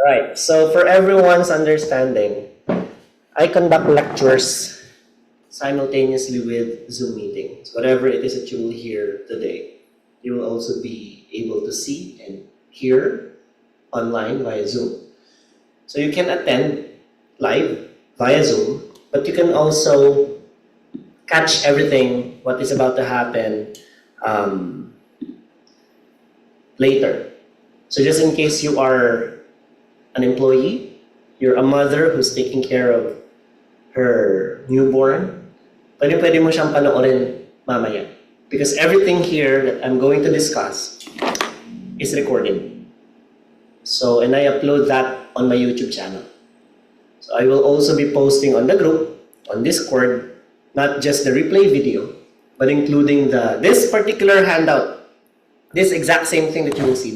Right. So for everyone's understanding, I conduct lectures simultaneously with Zoom meetings. Whatever it is that you will hear today, you will also be able to see and hear online via Zoom. So you can attend live via Zoom, but you can also catch everything what is about to happen um, later. So just in case you are an employee, you're a mother who's taking care of her newborn, pwede mo siyang panoorin mamaya. Because everything here that I'm going to discuss is recorded. So, and I upload that on my YouTube channel. So I will also be posting on the group, on Discord, not just the replay video, but including this particular handout, this exact same thing that you will see,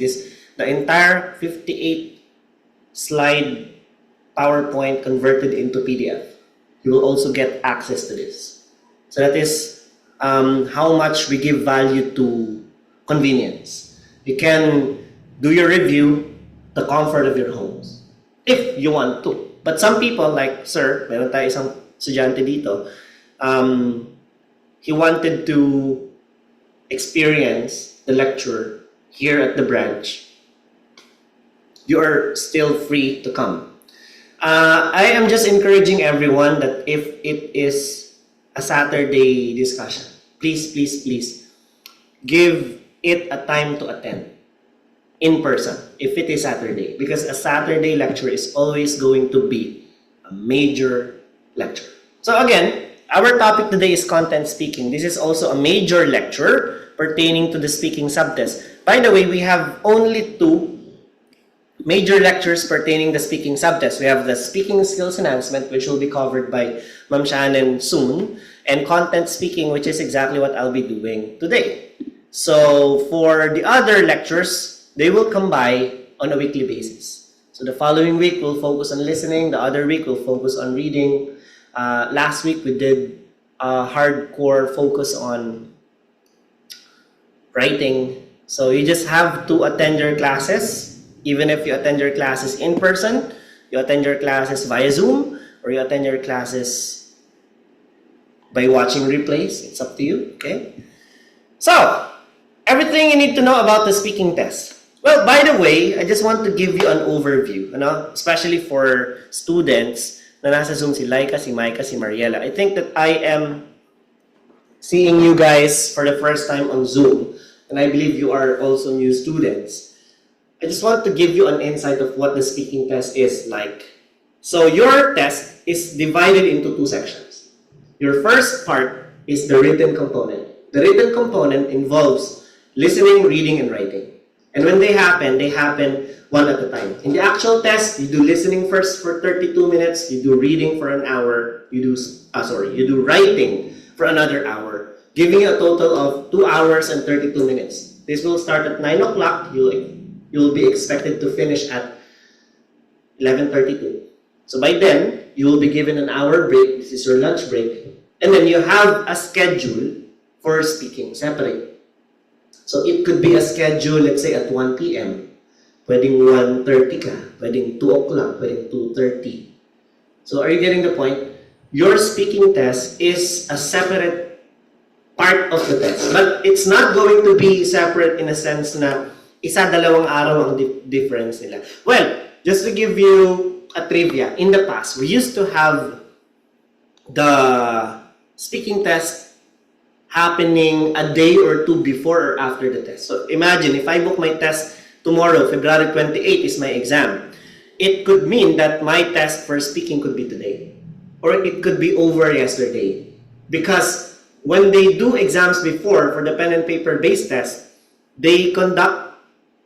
the entire 58 slide PowerPoint converted into PDF. You will also get access to this. So that is how much we give value to convenience. You can do your review the comfort of your homes if you want to. But some people like Sir, meron tayo isang estudyante dito, he wanted to experience the lecture here at the branch. You are still free to come. I am just encouraging everyone that if it is a Saturday discussion, please give it a time to attend in person if it is Saturday, because a Saturday lecture is always going to be a major lecture. So again, our topic today is content speaking. This is also a major lecture pertaining to the speaking subtest. By the way, we have only two major lectures pertaining to speaking subtest. We have the speaking skills enhancement, which will be covered by Ma'am Shannon soon, and content speaking, which is exactly what I'll be doing today. So for the other lectures, they will come by on a weekly basis. So the following week, we'll focus on listening. The other week, we'll focus on reading. Last week, we did a hardcore focus on writing. So you just have to attend your classes. Even if you attend your classes in person, you attend your classes via Zoom, or you attend your classes by watching replays, it's up to you, okay? So, everything you need to know about the speaking test. Well, by the way, I just want to give you an overview, especially for students na nasa Zoom, si Laika, si Micah, si Mariela. I think that I am seeing you guys for the first time on Zoom, and I believe you are also new students. I just want to give you an insight of what the speaking test is like. So your test is divided into two sections. Your first part is the written component. The written component involves listening, reading, and writing. And when they happen one at a time. In the actual test, you do listening first for 32 minutes, you do reading for an hour, you do writing for another hour, giving you a total of 2 hours and 32 minutes. This will start at 9 o'clock. You'll be expected to finish at 11:32. So by then, you will be given an hour break. This is your lunch break. And then you have a schedule for speaking, separate. So it could be a schedule, let's say at 1 p.m. Pwedeng 1:30 ka, pwedeng 2 o'clock, pwedeng 2:30. So are you getting the point? Your speaking test is a separate part of the test. But it's not going to be separate in a sense na isa-dalawang araw ang difference nila. Well, just to give you a trivia, in the past, we used to have the speaking test happening a day or two before or after the test. So imagine, if I book my test tomorrow, February 28 is my exam, it could mean that my test for speaking could be today. Or it could be over yesterday. Because when they do exams before for the pen and paper based test, they conduct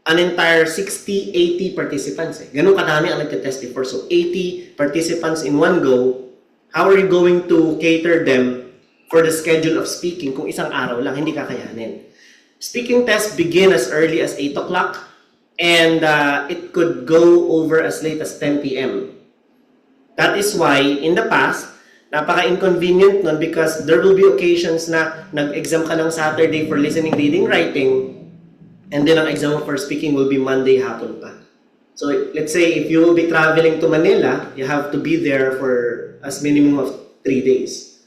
an entire 60, 80 participants. Ganun kadami ang nagte-test before. So 80 participants in one go. How are you going to cater them for the schedule of speaking kung isang araw lang? Hindi kakayanin. Speaking tests begin as early as 8 o'clock and it could go over as late as 10 p.m. That is why in the past, napaka-inconvenient nun because there will be occasions na nag-exam ka ng Saturday for listening, reading, writing, and then ang exam for speaking will be Monday hapon pa. So let's say if you will be traveling to Manila, you have to be there for as minimum of 3 days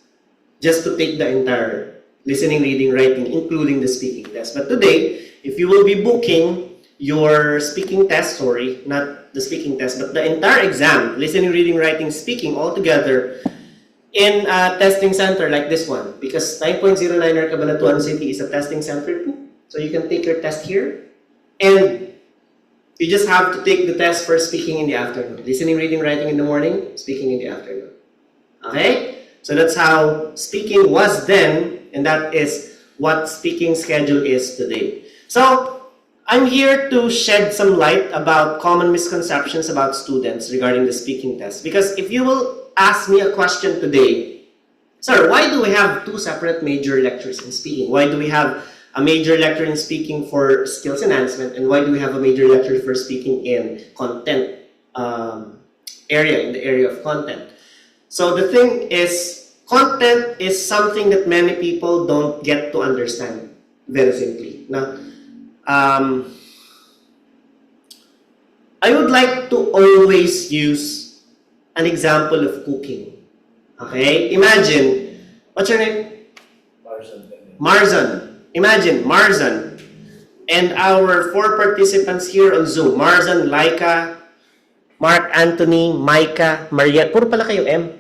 just to take the entire listening, reading, writing, including the speaking test. But today, if you will be booking your speaking test, not the speaking test, but the entire exam, listening, reading, writing, speaking all together in a testing center like this one, because 9.09 Cabanatuan City is a testing center too. So you can take your test here, and you just have to take the test for speaking in the afternoon. Listening, reading, writing in the morning, speaking in the afternoon. Okay? So that's how speaking was then, and that is what speaking schedule is today. So, I'm here to shed some light about common misconceptions about students regarding the speaking test. Because if you will ask me a question today, sir, why do we have 2 separate major lectures in speaking? Why do we have a major lecture in speaking for skills enhancement, and why do we have a major lecture for speaking in content in the area of content? So the thing is, content is something that many people don't get to understand very simply. Now, I would like to always use an example of cooking. Okay? Imagine, what's your name? Marzan. Imagine, Marzan and our 4 participants here on Zoom. Marzan, Laika, Mark, Anthony, Micah, Mariela. Puro pala kayo M.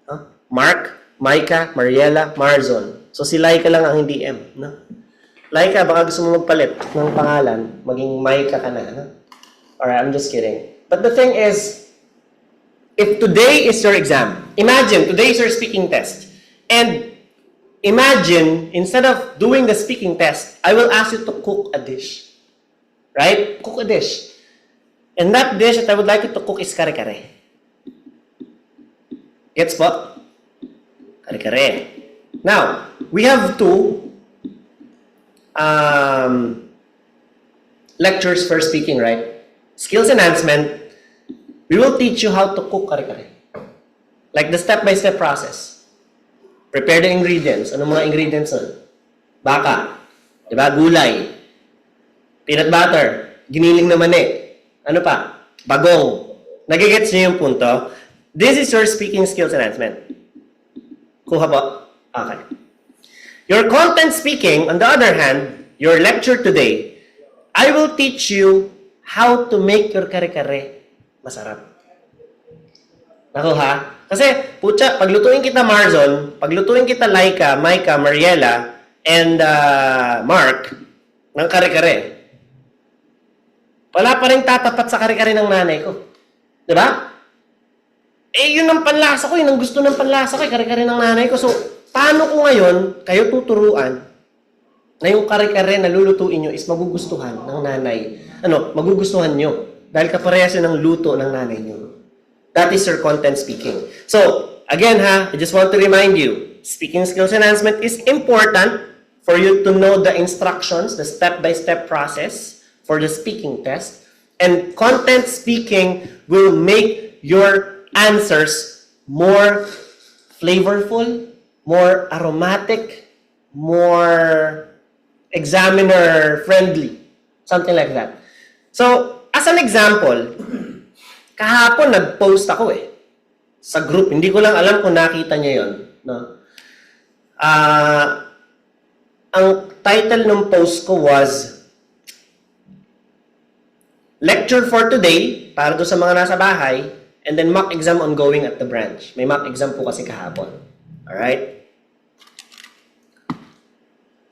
Huh? Mark, Micah, Mariela, Marzon. So si Laika lang ang hindi M. No? Laika, baka gusto mo magpalit ng pangalan, maging Micah ka na. No? Alright, I'm just kidding. But the thing is, if today is your exam, imagine, today is your speaking test. And imagine, instead of doing the speaking test, I will ask you to cook a dish. Right? Cook a dish. And that dish that I would like you to cook is kare-kare. Gets po? Kare-kare. Now, we have 2 lectures for speaking, right? Skills enhancement, we will teach you how to cook kare-kare. Like the step-by-step process. Prepare the ingredients. Anong mga ingredients nun? Baka. Diba? Gulay. Peanut butter. Giniling na mani. Ano pa? Bagong. Nagigets niyo yung punto? This is your speaking skills enhancement. Kuha po? Okay. Your content speaking, on the other hand, your lecture today, I will teach you how to make your kare-kare masarap. Nakuha? Kasi, putya, paglutuin kita Marzon, paglutuin kita Laika, Micah, Mariela, and Mark, ng kare-kare, wala pa rin tatapat sa kare-kare ng nanay ko. Diba? Eh, yun ang panlasa ko, yun ang gusto ng panlasa ko, kare-kare ng nanay ko. So, paano ko ngayon, kayo tuturuan, na yung kare-kare na lulutuin nyo is magugustuhan ng nanay. Magugustuhan nyo. Dahil kaparehas yun ng luto ng nanay nyo. That is your content speaking. So, again I just want to remind you, speaking skills enhancement is important for you to know the instructions, the step-by-step process for the speaking test. And content speaking will make your answers more flavorful, more aromatic, more examiner-friendly. Something like that. So, as an example, kahapon nag-post ako sa group. Hindi ko lang alam kung nakita niyo yon, no? Ang title ng post ko was Lecture for Today, para do sa mga nasa bahay, and then mock exam ongoing at the branch. May mock exam po kasi kahapon. Alright?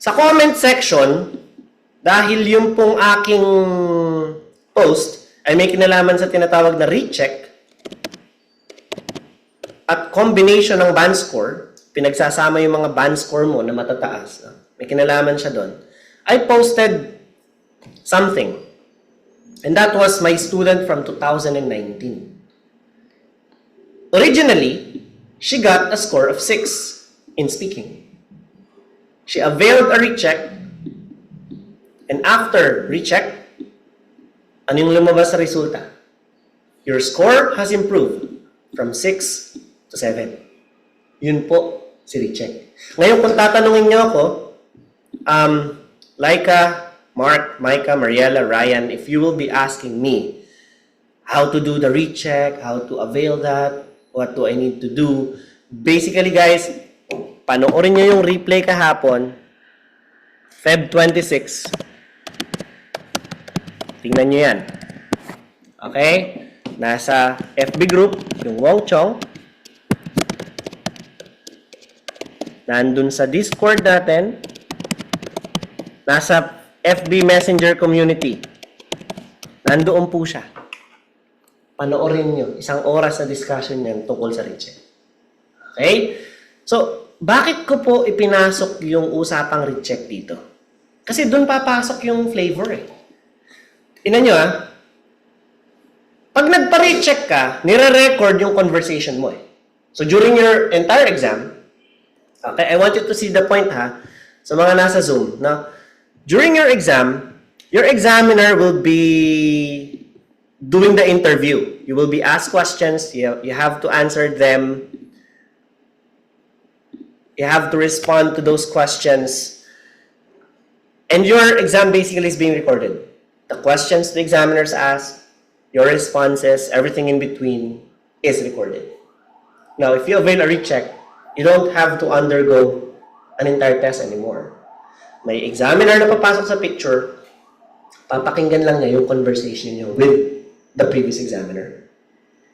Sa comment section, dahil yung pong aking post ay may kinalaman sa tinatawag na recheck at combination ng band score, pinagsasama yung mga band score mo na matataas. May kinalaman siya doon. I posted something. And that was my student from 2019. Originally, she got a score of 6 in speaking. She availed a recheck, and after recheck, ano yung lumabas sa resulta? Your score has improved from 6 to 7. Yun po si recheck. Ngayon, kung tatanungin niyo ako, Laika, Mark, Micah, Mariela, Ryan, if you will be asking me, how to do the recheck, how to avail that, what do I need to do. Basically guys, panoorin nyo yung replay kahapon, Feb 26. Tingnan nyo yan. Okay? Nasa FB group, yung Wong Chong. Nandun sa Discord natin. Nasa FB Messenger community. Nandoon po siya. Panoorin nyo. Isang oras na discussion yan tungkol sa recheck. Okay? So, bakit ko po ipinasok yung usapang recheck dito? Kasi doon papasok yung flavor eh. Tingnan nyo Pag nagpa-recheck ka, nire-record yung conversation mo eh. So, during your entire exam, okay, I want you to see the point sa mga nasa Zoom. Now, during your exam, your examiner will be doing the interview. You will be asked questions. You have to answer them. You have to respond to those questions. And your exam basically is being recorded. The questions the examiners ask, your responses, everything in between is recorded. Now, if you avail a recheck, you don't have to undergo an entire test anymore. May examiner na papasok sa picture, papakinggan lang niya yung conversation niyo with the previous examiner.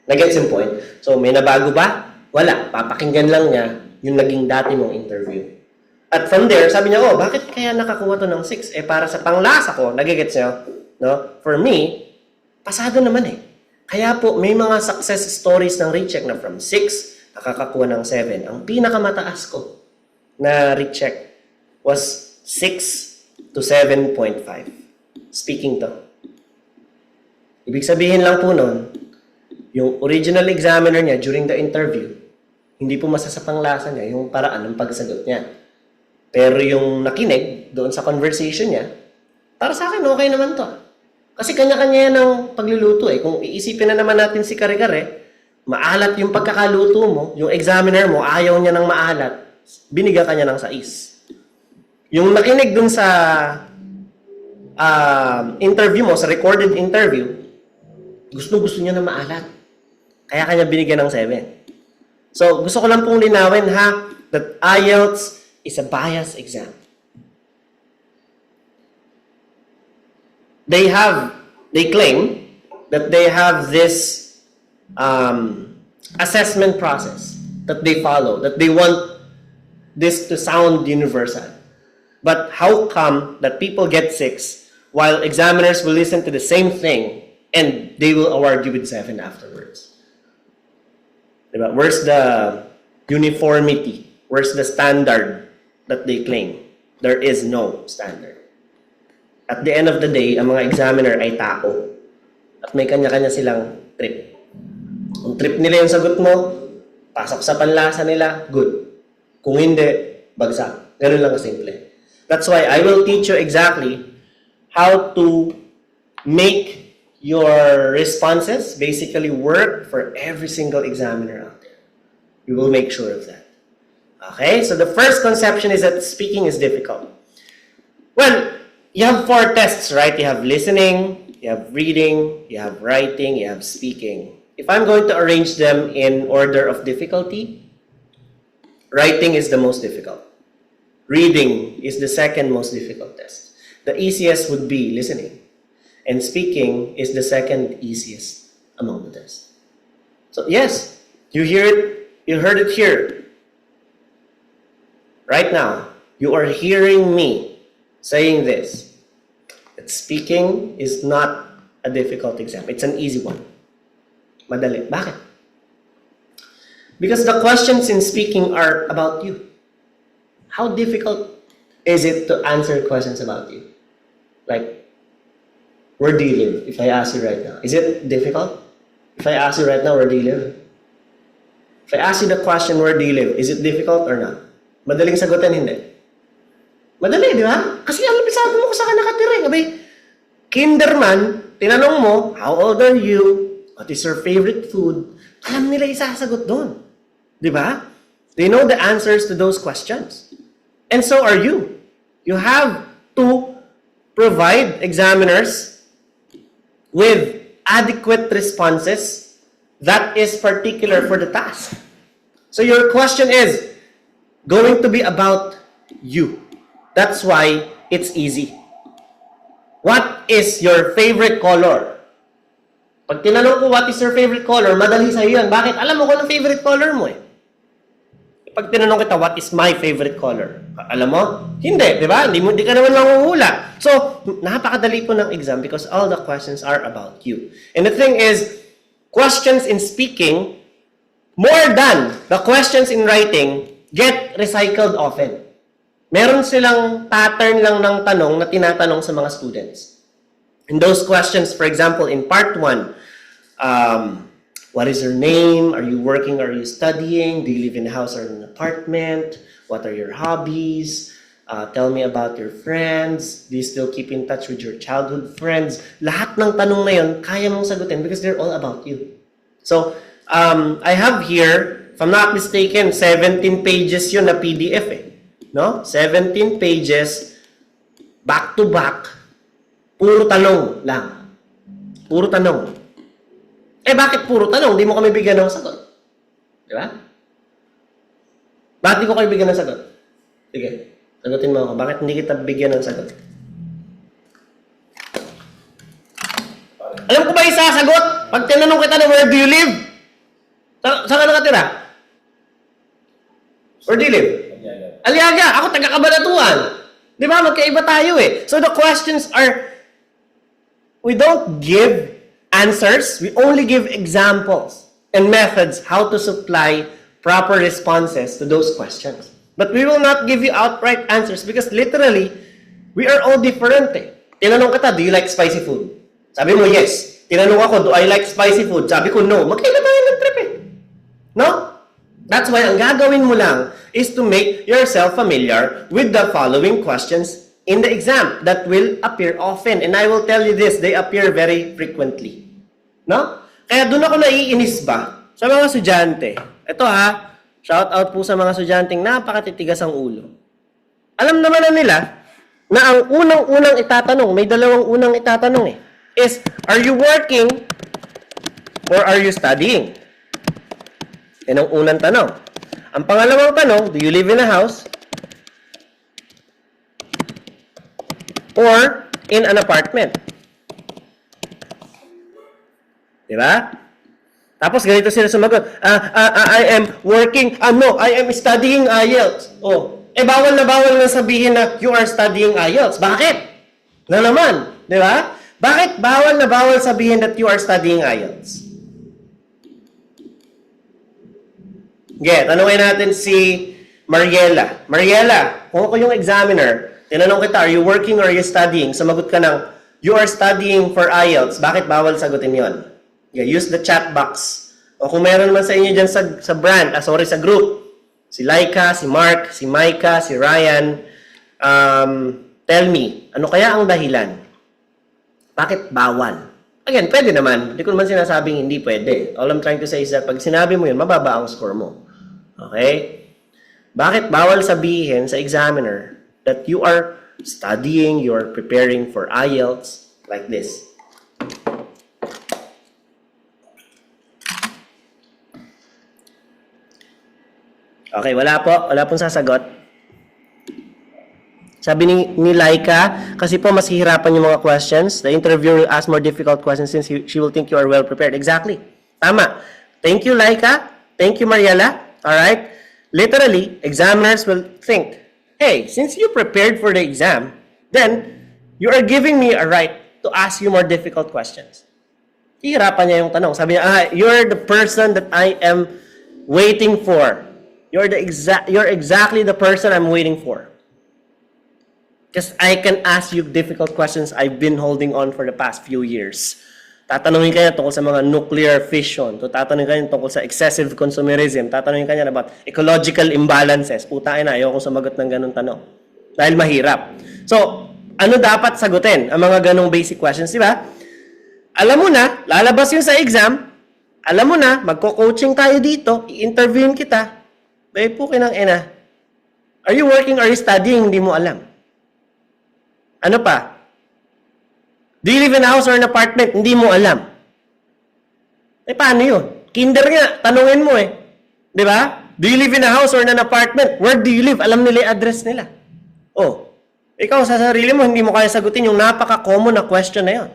Nag-gets yung point? So, may nabago ba? Wala. Papakinggan lang niya yung naging dati mong interview. At from there, sabi niya, bakit kaya nakakuha to ng 6? Para sa panglasa ko, nag-gets niyo? No? For me, pasado naman eh. Kaya po, may mga success stories ng recheck na from 6, nakakakuha ng 7. Ang pinakamataas ko na recheck was 6 to 7.5. Speaking to. Ibig sabihin lang po nun, yung original examiner niya during the interview, hindi po masasapanglasa niya yung paraan ng pagsagot niya. Pero yung nakinig doon sa conversation niya, para sa akin, okay naman to. Kasi kanya-kanya yan ang pagluluto eh. Kung iisipin na naman natin si Kare-Kare, maalat yung pagkakaluto mo, yung examiner mo, ayaw niya ng maalat, binigyan ka niya ng 6. Yung nakinig dun sa interview mo, sa recorded interview, gusto niya na maalat. Kaya kanya binigyan ng 7. So, gusto ko lang pong linawin that IELTS is a bias exam. They claim that they have this assessment process that they follow, that they want this to sound universal. But how come that people get 6 while examiners will listen to the same thing and they will award you with 7 afterwards? Diba? Where's the uniformity? Where's the standard that they claim? There is no standard. At the end of the day, ang mga examiner ay tao. At may kanya-kanya silang trip. Kung trip nila yung sagot mo, pasok sa panlasa nila, good. Kung hindi, bagsak. Ganun lang kasimple. That's why I will teach you exactly how to make your responses basically work for every single examiner out there. We will make sure of that. Okay? So the first conception is that speaking is difficult. Well, you have 4 tests, right? You have listening, you have reading, you have writing, you have speaking. If I'm going to arrange them in order of difficulty, writing is the most difficult. Reading is the second most difficult test. The easiest would be listening. And speaking is the second easiest among the tests. So yes, you heard it here. Right now, you are hearing me saying this, that speaking is not a difficult exam. It's an easy one. Madali. Bakit? Because the questions in speaking are about you. How difficult is it to answer questions about you? Like, where do you live? If I ask you right now, is it difficult? If I ask you right now, where do you live? If I ask you the question, where do you live? Is it difficult or not? Madaling sagutan, hindi. Madali, di ba? Kasi alam, sabi mo kung saan ka nakatira. Abay, kinderman, tinanong mo, how old are you? What is your favorite food? Alam nila isasagot doon. Di ba? They know the answers to those questions. And so are you. You have to provide examiners with adequate responses that is particular for the task. So your question is going to be about you. That's why it's easy. What is your favorite color? Pag tinanong ko, what is your favorite color? Madali sa'yo yan. Bakit? Alam mo kung anong favorite color mo eh. Pag tinanong kita, what is my favorite color? Alam mo? Hindi, di ba? Hindi ka naman manghuhula. So, napakadali po ng exam because all the questions are about you. And the thing is, questions in speaking, more than the questions in writing, get recycled often. Meron silang pattern lang ng tanong na tinatanong sa mga students. In those questions, for example, in part 1, what is your name? Are you working? Are you studying? Do you live in a house or an apartment? What are your hobbies? Tell me about your friends. Do you still keep in touch with your childhood friends? Lahat ng tanong na yun, kaya mong sagutin because they're all about you. So, I have here, if I'm not mistaken, 17 pages yun na PDF eh. No? 17 pages, back to back, puro tanong lang. Puro tanong. Bakit puro tanong? Di mo kami bigyan ng sagot. Di ba? Bakit di ko kayo bigyan ng sagot? Sige, sagutin mo ako. Bakit hindi kita bigyan ng sagot? Alam ko ba isasagot? Pag tinanong kita na where do you live? Saan ka nakatira? Where do you live? Aliaga. Ako taga-Cabanatuan. Di ba? Magkaiba tayo eh. So the questions are, we don't give answers, we only give examples and methods how to supply proper responses to those questions. But we will not give you outright answers because literally, we are all different eh. Tinanong kita, do you like spicy food? Sabi mo, yes. Tinanong ako, do I like spicy food? Sabi ko, no. Magkaiba tayo ng trip eh. No? That's why ang gagawin mo lang is to make yourself familiar with the following questions in the exam that will appear often. And I will tell you this, they appear very frequently. No? Kaya doon ako naiinis ba sa mga estudyante. Ito ha, shout out po sa mga estudyanteng napakatitigas ang ulo. Alam naman na nila na ang unang-unang itatanong, may dalawang unang itatanong eh, is, are you working or are you studying? Yan ang unang tanong. Ang pangalawang tanong, do you live in a house or in an apartment? Diba? Tapos ganito sila sumagot. I am working, no, I am studying IELTS. Oh, bawal na sabihin na you are studying IELTS. Bakit? Na naman, di ba? Bakit bawal na bawal sabihin that you are studying IELTS? Okay, tanungin natin si Mariela. Mariela, kung ako yung examiner, tinanong kita, are you working or are you studying? Sumagot ka ng, you are studying for IELTS. Bakit bawal sagutin yon? Yeah, use the chat box. O kung meron naman sa inyo dyan sa brand, sa group, si Laika, si Mark, si Micah, si Ryan, tell me, ano kaya ang dahilan? Bakit bawal? Again, pwede naman. Hindi ko naman sinasabing hindi pwede. All I'm trying to say is that pag sinabi mo yun, mababa ang score mo. Okay? Bakit bawal sabihin sa examiner that you are studying, you are preparing for IELTS like this? Okay, wala pong sasagot. Sabi ni Laika, kasi po mas hihirapan yung mga questions. The interviewer will ask more difficult questions since she will think you are well prepared. Exactly. Tama. Thank you, Laika. Thank you, Mariela. Alright? Literally, examiners will think, hey, since you prepared for the exam, then you are giving me a right to ask you more difficult questions. Hihirapan niya yung tanong. Sabi niya, you're the person that I am waiting for. You're exactly the person I'm waiting for. Because I can ask you difficult questions I've been holding on for the past few years. Tatanungin kanya tungkol sa mga nuclear fission. Tatanungin kanya tungkol sa excessive consumerism. Tatanungin kanya about ecological imbalances. Putain na, ayoko sumagot ng ganung tanong. Dahil mahirap. So, ano dapat sagutin? Ang mga ganong basic questions, di ba? Alam mo na, lalabas yun sa exam. Alam mo na, magko-coaching tayo dito. I-interviewin kita. Bay po kinang ina. Are you working or are you studying? Hindi mo alam. Ano pa? Do you live in a house or an apartment? Hindi mo alam. Eh, paano yun? Kinder nga, tanungin mo eh. Di ba? Do you live in a house or in an apartment? Where do you live? Alam nila yung address nila. Oh, ikaw sa sarili mo, hindi mo kaya sagutin yung napaka-common na question na yun.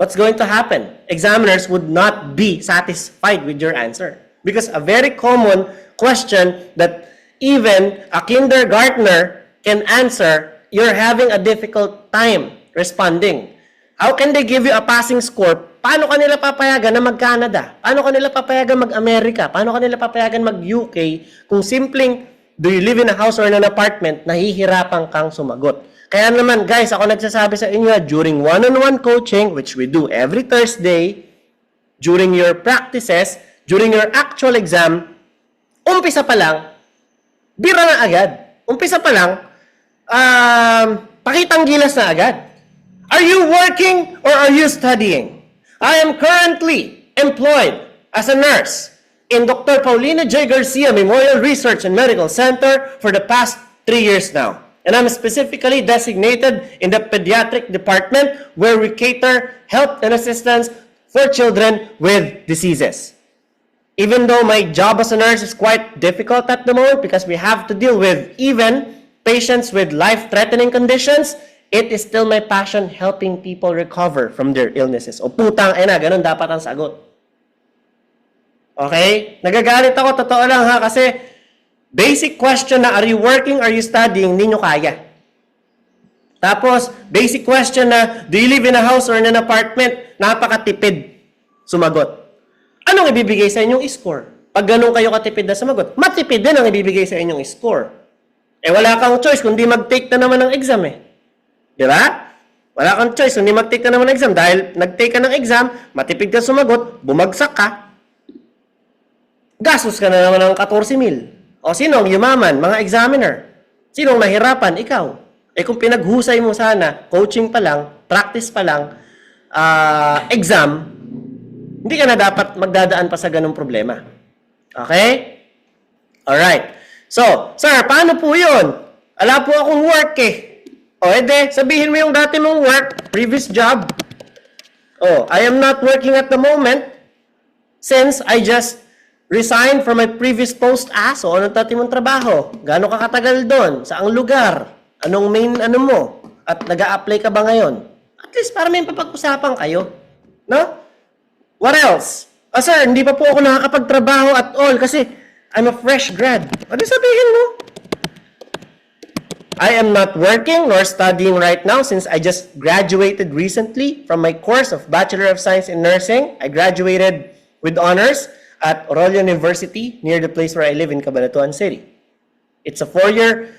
What's going to happen? Examiners would not be satisfied with your answer. Because a very common question that even a kindergartner can answer, you're having a difficult time responding. How can they give you a passing score? Paano kanila papayagan na mag-Canada? Paano kanila papayagan mag-Amerika? Paano kanila papayagan mag-UK kung simpleng, do you live in a house or in an apartment, nahihirapan kang sumagot? Kaya naman, guys, ako nagsasabi sa inyo, during one-on-one coaching, which we do every Thursday, during your practices, during your actual exam, umpisa pa lang, bira na agad. Umpisa pa lang, pakitang gilas na agad. Are you working or are you studying? I am currently employed as a nurse in Dr. Paulina J. Garcia Memorial Research and Medical Center for the past 3 years now. And I'm specifically designated in the pediatric department where we cater help and assistance for children with diseases. Even though my job as a nurse is quite difficult at the moment because we have to deal with even patients with life-threatening conditions, it is still my passion helping people recover from their illnesses. O putang ina, ganun dapat ang sagot. Okay? Nagagalit ako, totoo lang ha, kasi basic question na, are you working, are you studying, hindi nyo kaya. Tapos, basic question na, do you live in a house or in an apartment, napakatipid sumagot. Anong ibibigay sa inyong score? Pag ganun kayo katipid na sumagot, matipid din ang ibibigay sa inyong score. Eh, wala kang choice kundi mag-take na naman ng exam eh. Di ba? Wala kang choice kundi mag-take na naman ng exam. Dahil nag-take ka ng exam, matipid ka sumagot, bumagsak ka, gastos ka na naman ng 14,000. O sino ang yumaman? Mga examiner. Sino ang nahirapan? Ikaw. Eh kung pinaghusay mo sana, coaching pa lang, practice pa lang, exam, hindi ka na dapat magdadaan pa sa ganung problema. Okay? Alright. So, sir, paano po yun? Ala po akong work eh. O ede, sabihin mo yung dati mong work, previous job. Oh, I am not working at the moment since I just resigned from my previous post. So anong dati mong trabaho? Gaano ka katagal doon? Saang lugar? Anong main ano mo? At nag-a-apply ka ba ngayon? At least para may papag-usapan kayo. No? What else? Sir, hindi pa po ako nakakapagtrabaho at all kasi I'm a fresh grad. Ano sabihin mo? I am not working nor studying right now since I just graduated recently from my course of Bachelor of Science in Nursing. I graduated with honors at Orollio University near the place where I live in Cabanatuan City. It's a 4-year,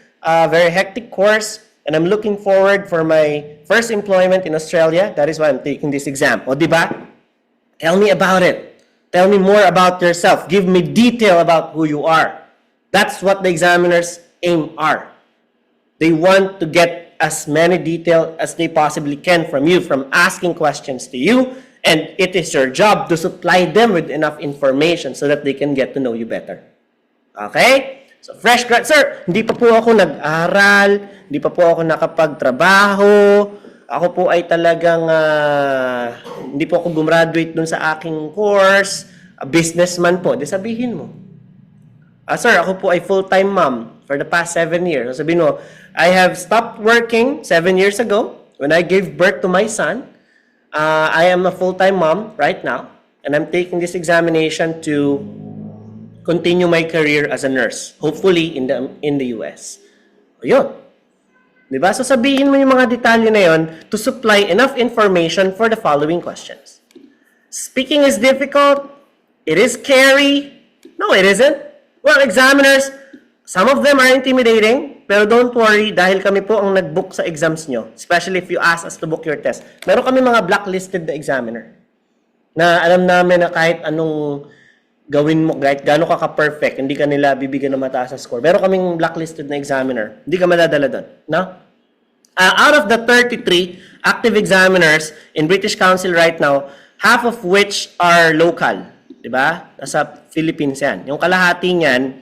very hectic course, and I'm looking forward for my first employment in Australia. That is why I'm taking this exam. O, diba? Tell me about it. Tell me more about yourself. Give me detail about who you are. That's what the examiners aim are. They want to get as many details as they possibly can from you, from asking questions to you, and it is your job to supply them with enough information so that they can get to know you better. Okay? So, fresh grad. Sir, hindi pa po ako nag-aral, hindi pa po ako nakapagtrabaho, ako po ay talagang, hindi po ako gumraduate dun sa aking course, a businessman po. Di sabihin mo. Sir, ako po ay full-time mom for the past 7 years. So, sabihin mo, I have stopped working 7 years ago when I gave birth to my son. I am a full-time mom right now, and I'm taking this examination to continue my career as a nurse, hopefully in the US. O yun. Diba? So sabihin mo yung mga detalye na yun to supply enough information for the following questions. Speaking is difficult. It is scary. No, it isn't. Well, examiners, some of them are intimidating, pero don't worry dahil kami po ang nag-book sa exams nyo, especially if you ask us to book your test. Meron kami mga blacklisted na examiner na alam namin na kahit anong gawin mo, kahit gaano ka ka-perfect, hindi ka nila bibigyan ng mataas na score. Meron kaming blacklisted na examiner. Hindi ka madadala doon. No? Out of the 33 active examiners in British Council right now, half of which are local. Diba? Nasa Philippines yan. Yung kalahati niyan,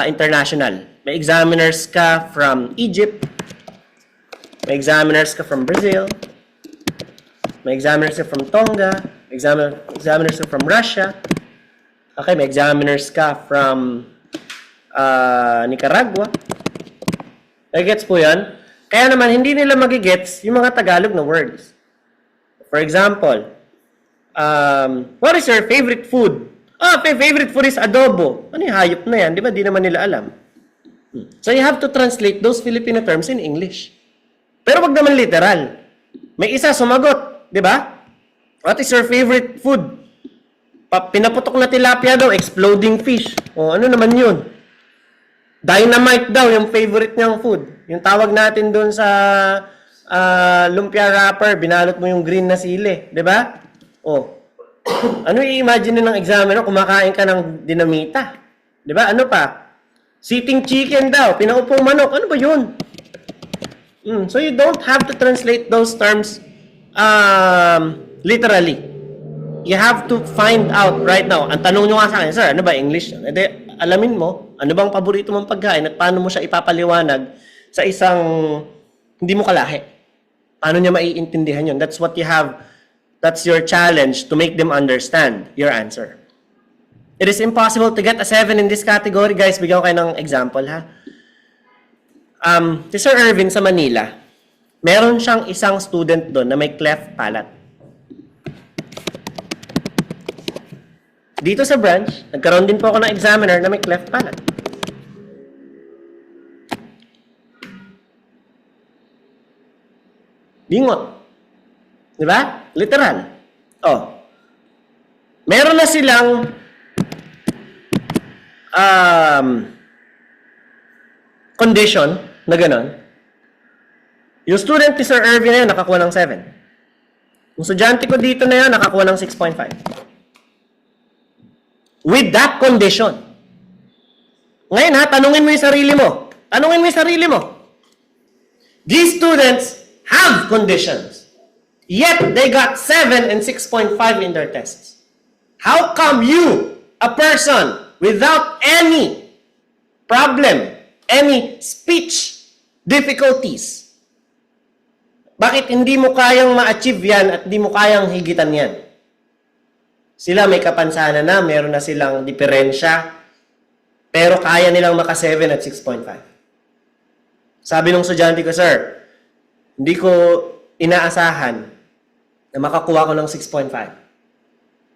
international. May examiners ka from Egypt. May examiners ka from Brazil. May examiners ka from Tonga. Examiners are from Russia. Okay, may examiners ka from Nicaragua. Nagigets po yan? Kaya naman, hindi nila magigets yung mga Tagalog na words. For example, what is your favorite food? My favorite food is adobo. Ano yung hayop na yan? Di ba? Di naman nila alam. So you have to translate those Filipino terms in English. Pero wag naman literal. May isa sumagot, di ba? What is your favorite food? Pinaputok na tilapia daw, exploding fish. O ano naman yun? Dynamite daw, yung favorite niyang food. Yung tawag natin doon sa lumpia wrapper, binalot mo yung green na sili. Di ba? O, ano i-imagine ng examiner? Kumakain ka ng dinamita. Di ba? Ano pa? Sitting chicken daw, pinaupong manok. Ano ba yun? So you don't have to translate those terms literally. You have to find out right now. Ang tanong nyo nga sa akin, sir, ano ba English? Ede, alamin mo, ano bang paborito mong pagkain at paano mo siya ipapaliwanag sa isang hindi mo kalahi. Paano niya maiintindihan yun? That's what you have, that's your challenge to make them understand your answer. It is impossible to get a 7 in this category. Guys, bigyan ko kayo ng example, ha? Si Sir Irvin sa Manila, meron siyang isang student doon na may cleft palate. Dito sa branch, nagkaroon din po ako ng examiner na may cleft palate. Bingot. Di ba? Literal. Oh. Meron na silang condition na gano'n. Yung student ni Sir Irvin na yun, nakakuha ng 7. Yung estudyante ko dito na yun, nakakuha ng 6.5. With that condition. Ngayon ha, tanungin mo yung sarili mo. Tanungin mo yung sarili mo. These students have conditions. Yet, they got 7 and 6.5 in their tests. How come you, a person without any problem, any speech difficulties, bakit hindi mo kayang ma-achieve yan at hindi mo kayang higitan yan? Sila may kapansanan na, meron na silang diferensya, pero kaya nilang maka-7 at 6.5. Sabi nung estudyante ko, sir, hindi ko inaasahan na makakuha ko ng 6.5.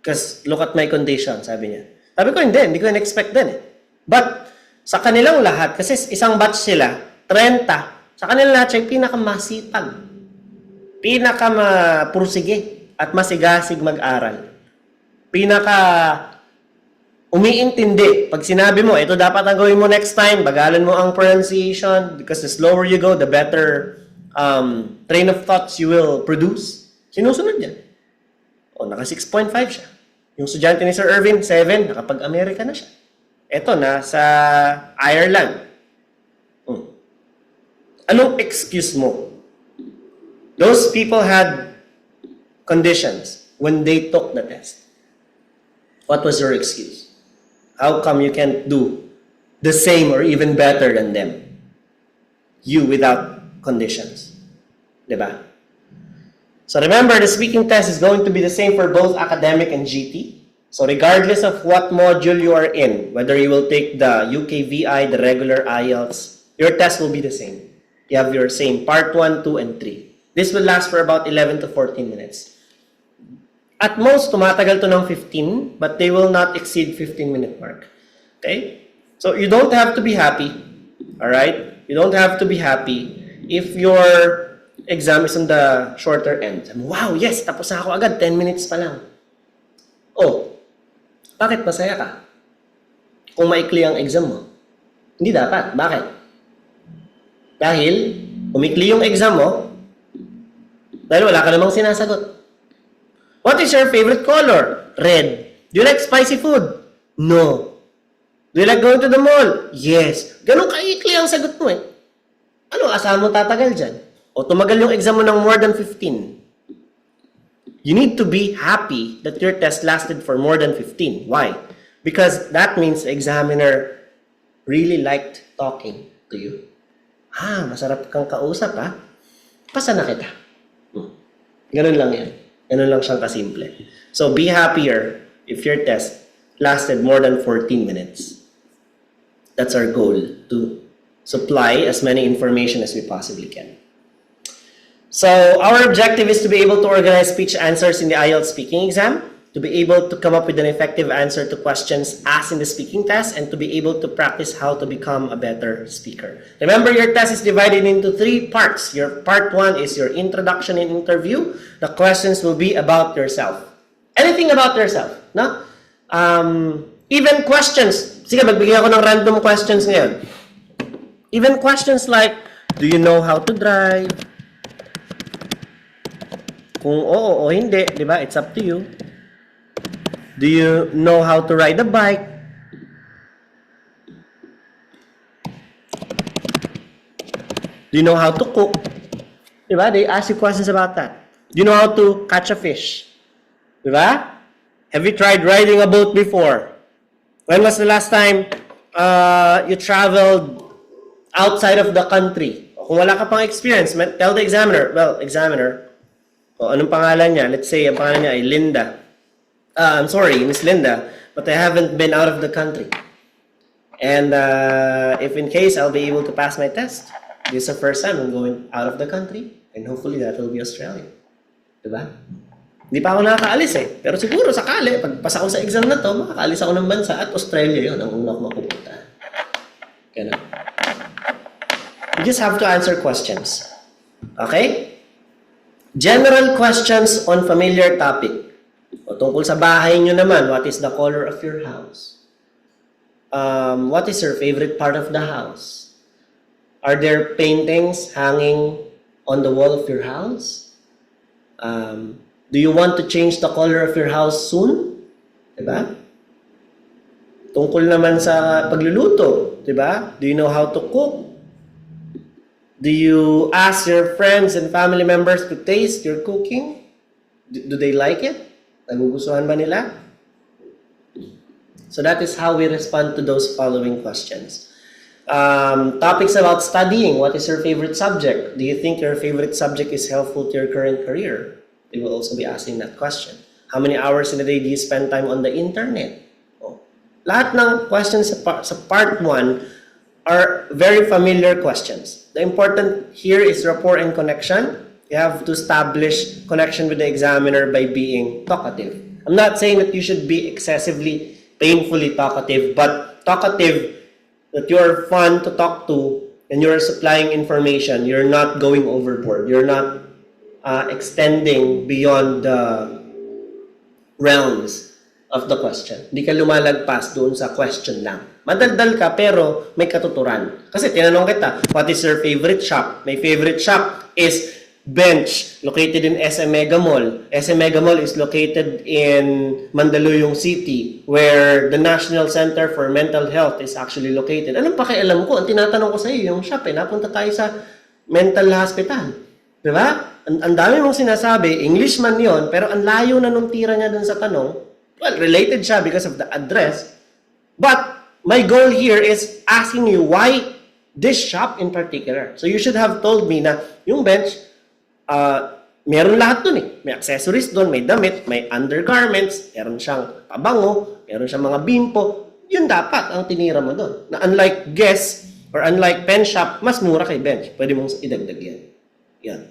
Because look at my condition, sabi niya. Sabi ko, hindi ko in-expect din eh. But, sa kanilang lahat, kasi isang batch sila, 30, sa kanilang lahat siya pinakamasipag, pinakamapursige, at masigasig mag-aral. Pinaka umiintindi. Pag sinabi mo, ito dapat ang gawin mo next time, bagalan mo ang pronunciation, because the slower you go, the better train of thoughts you will produce. Sinusunod yan. O, naka 6.5 siya. Yung estudyante ni Sir Irvin, 7, nakapag-America na siya. Ito, nasa Ireland. Anong excuse mo? Those people had conditions when they took the test. What was your excuse? How come you can't do the same or even better than them? You without conditions. Diba? So remember, the speaking test is going to be the same for both academic and GT. So regardless of what module you are in, whether you will take the UKVI, the regular IELTS, your test will be the same. You have your same part 1, 2, and 3. This will last for about 11 to 14 minutes. At most, tumatagal to ng 15, but they will not exceed 15-minute mark. Okay? So you don't have to be happy. Alright? You don't have to be happy if your exam is on the shorter end. Wow, yes, tapos na ako agad, 10 minutes pa lang. Oh, bakit masaya ka? Kung maikli ang exam mo. Hindi dapat. Bakit? Dahil, umikli yung exam mo, dahil wala ka namang sinasagot. What is your favorite color? Red. Do you like spicy food? No. Do you like going to the mall? Yes. Ganun kaikli ang sagot mo eh. Ano, asahan mo tatagal dyan? O tumagal yung exam mo ng more than 15. You need to be happy that your test lasted for more than 15. Why? Because that means the examiner really liked talking to you. Masarap kang kausap Pasa na kita. Ganun lang yan. Ganun lang siyang kasimple. So be happier if your test lasted more than 14 minutes. That's our goal, to supply as many information as we possibly can. So our objective is to be able to organize speech answers in the IELTS speaking exam, to be able to come up with an effective answer to questions asked in the speaking test, and to be able to practice how to become a better speaker. Remember, your test is divided into 3 parts. Your part 1 is your introduction and interview. The questions will be about yourself. Anything about yourself, no? Even questions. Sige, magbigay ako ng random questions ngayon. Even questions like, do you know how to drive? Kung oo o hindi, di ba? It's up to you. Do you know how to ride a bike? Do you know how to cook? Di ba? They ask you questions about that. Do you know how to catch a fish? Di ba? Have you tried riding a boat before? When was the last time you traveled outside of the country? Kung wala ka pang experience, tell the examiner, well, examiner, anong pangalan niya? Let's say, ang pangalan niya ay Linda. I'm sorry, Miss Linda, but I haven't been out of the country. And if in case I'll be able to pass my test, this is the first time I'm going out of the country, and hopefully that will be Australia. Diba? Hindi pa ako nakakaalis eh. Pero siguro sakali, pagpasa ko sa exam na to, makakaalis ako ng bansa at Australia yun ang una ko mapupunta. Ganun. You just have to answer questions. Okay? General questions on familiar topic. O tungkol sa bahay nyo naman, what is the color of your house? What is your favorite part of the house? Are there paintings hanging on the wall of your house? Do you want to change the color of your house soon? Diba? Tungkol naman sa pagluluto, diba? Do you know how to cook? Do you ask your friends and family members to taste your cooking? Do they like it? Nagugustuhan ba nila? So that is how we respond to those following questions. Topics about studying. What is your favorite subject? Do you think your favorite subject is helpful to your current career? They will also be asking that question. How many hours in a day do you spend time on the internet? Oh. Lahat ng questions sa part 1 are very familiar questions. The important here is rapport and connection. You have to establish connection with the examiner by being talkative. I'm not saying that you should be excessively, painfully talkative, but talkative that you're fun to talk to and you're supplying information. You're not going overboard. You're not extending beyond the realms of the question. Hindi ka lumalagpas doon sa question lang. Madaldal ka pero may katuturan. Kasi tinanong kita, what is your favorite shop? My favorite shop is Bench, located in SM Mega Mall. SM Mega Mall is located in Mandaluyong City, where the National Center for Mental Health is actually located. Anong pakialam ko? Ang tinatanong ko sa iyo, yung shop napunta tayo sa mental hospital. Diba? Ang dami mong sinasabi, English man yon, pero ang layo na nung tira niya dun sa tanong. Well, related siya because of the address. But my goal here is asking you why this shop in particular. So you should have told me na yung Bench, meron lahat dun eh. May accessories dun, may damit, may undergarments, meron siyang pabango, meron siyang mga bimpo. Yun dapat ang tinira mo dun. Na unlike Guess or unlike Pen Shop, mas mura kay Bench. Pwede mong idagdag yan. Yan.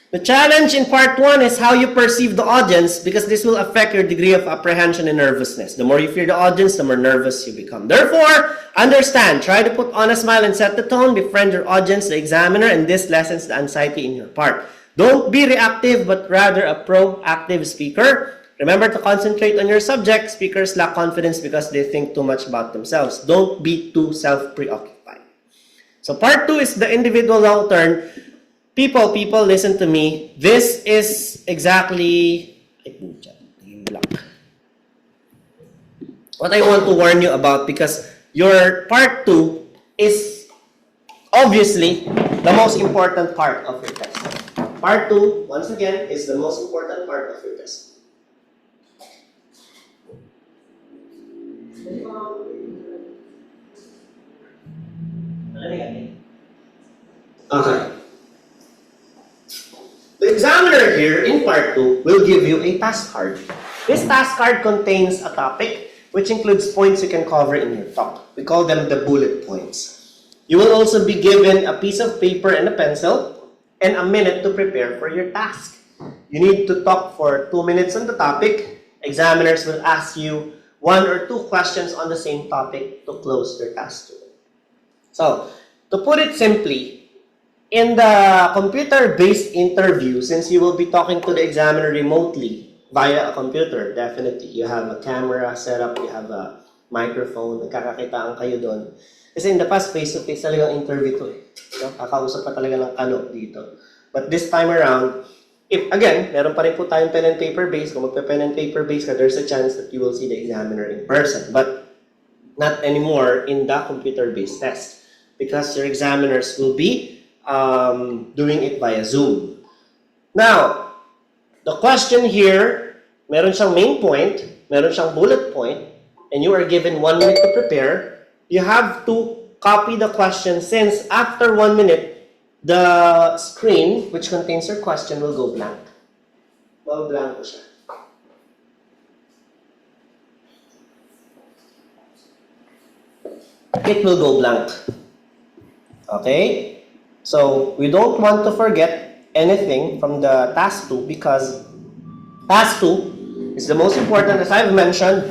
The challenge in part 1 is how you perceive the audience, because this will affect your degree of apprehension and nervousness. The more you fear the audience, the more nervous you become. Therefore, understand, try to put on a smile and set the tone, befriend your audience, the examiner, and this lessens the anxiety in your part. Don't be reactive, but rather a proactive speaker. Remember to concentrate on your subject. Speakers lack confidence because they think too much about themselves. Don't be too self-preoccupied. So part 2 is the individual long turn. People, listen to me. This is exactly what I want to warn you about, because your part 2 is obviously the most important part of your test. Part 2, once again, is the most important part of your test. Okay. The examiner computer here in part 2 will give you a task card. This task card contains a topic which includes points you can cover in your talk. We call them the bullet points. You will also be given a piece of paper and a pencil and a minute to prepare for your task. You need to talk for 2 minutes on the topic. Examiners will ask you 1 or 2 questions on the same topic to close your task. So, to put it simply, in the computer-based interview, since you will be talking to the examiner remotely via a computer, definitely, you have a camera set up, you have a microphone, nagkakakitaan kayo doon. Kasi in the past, face-to-face talagang interview to eh. Kakausap pa talaga ng kano dito. But this time around, if again, meron pa rin po tayong pen and paper base. Kung magpe-pen and paper base ka, there's a chance that you will see the examiner in person. But not anymore in the computer-based test. Because your examiners will be doing it via Zoom. Now, the question here, meron siyang main point, meron siyang bullet point, and you are given 1 minute to prepare. You have to copy the question since after 1 minute, the screen which contains your question will go blank. Well, blank siya. It will go blank. Okay? So, we don't want to forget anything from the task 2 because task 2 is the most important, as I've mentioned.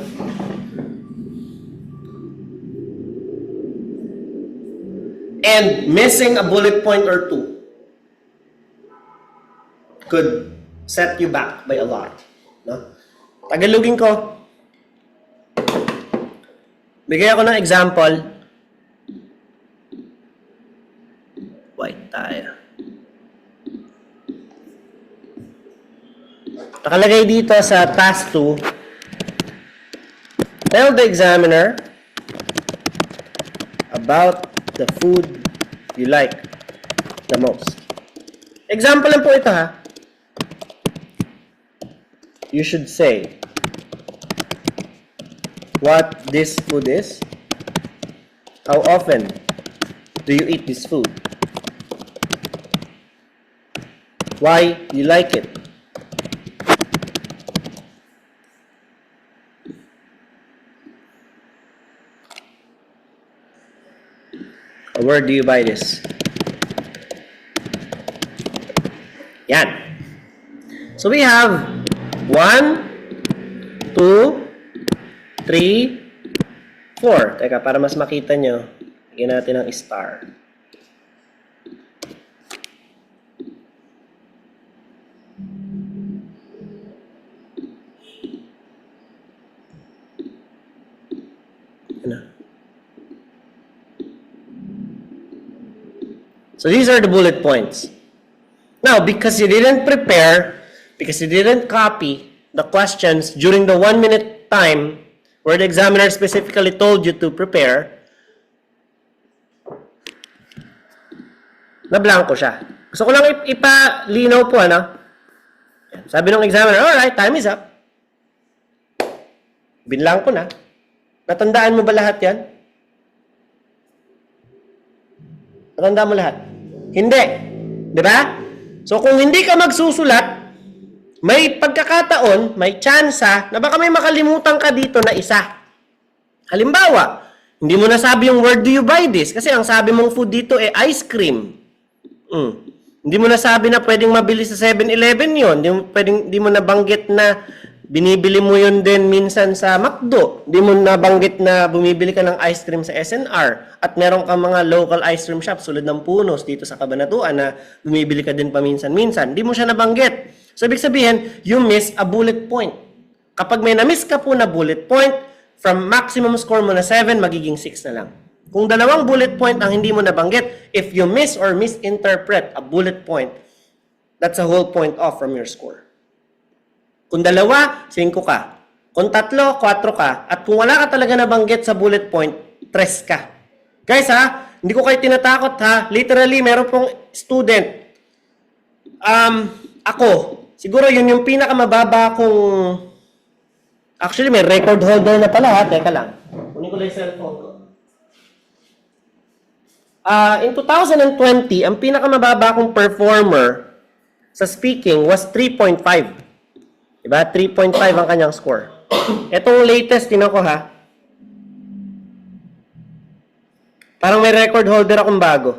And missing a bullet point or 2 could set you back by a lot. No? Tagalogin ko. Bigay ako ng example. White tayo. Nakalagay dito sa task 2, tell the examiner about the food you like the most. Example lang po ito ha. You should say what this food is. How often do you eat this food? Why you like it? Where do you buy this? Yan. So we have 1, 2, 3, 4. Teka, para mas makita nyo, lagyan natin ng star. So these are the bullet points. Now, because you didn't prepare, because you didn't copy the questions during the 1 minute time where the examiner specifically told you to prepare, na-blanko siya. Gusto ko lang ipalinaw po, ano? Sabi ng examiner, alright, time is up. Binlang ko na. Natandaan mo ba lahat yan? Natandaan mo lahat? Hindi. Di ba? So, kung hindi ka magsusulat, may pagkakataon, may tsansa, na baka may makalimutan ka dito na isa. Halimbawa, hindi mo nasabi yung where do you buy this? Kasi ang sabi mong food dito ice cream. Hindi mo nasabi na pwedeng mabili sa 7-Eleven yun. Hindi mo nabanggit na binibili mo yun din minsan sa McDo. Hindi mo nabanggit na bumibili ka ng ice cream sa SNR. At meron kang mga local ice cream shop sulod ng Punos dito sa Cabanatuan na bumibili ka din paminsan-minsan. Hindi mo siya nabanggit. So, ibig sabihin, you miss a bullet point. Kapag may na-miss ka po na bullet point, from maximum score mo na 7, magiging 6 na lang. Kung 2 bullet point ang hindi mo nabanggit, if you miss or misinterpret a bullet point, that's a whole point off from your score. Kung 2, 5 ka. Kung 3, 4 ka. At kung wala ka talaga nabanggit sa bullet point, 3 ka. Guys ha, hindi ko kayo tinatakot ha. Literally, meron pong student. Ako, siguro yun yung pinakamababa kong... Actually, may record holder na pala ha. Teka lang. Kunin ko lang yung cellphone ko. In 2020, ang pinakamababa kong performer sa speaking was 3.5. Diba? 3.5 ang kanyang score. Itong latest, tinan ko ha. Parang may record holder akong bago.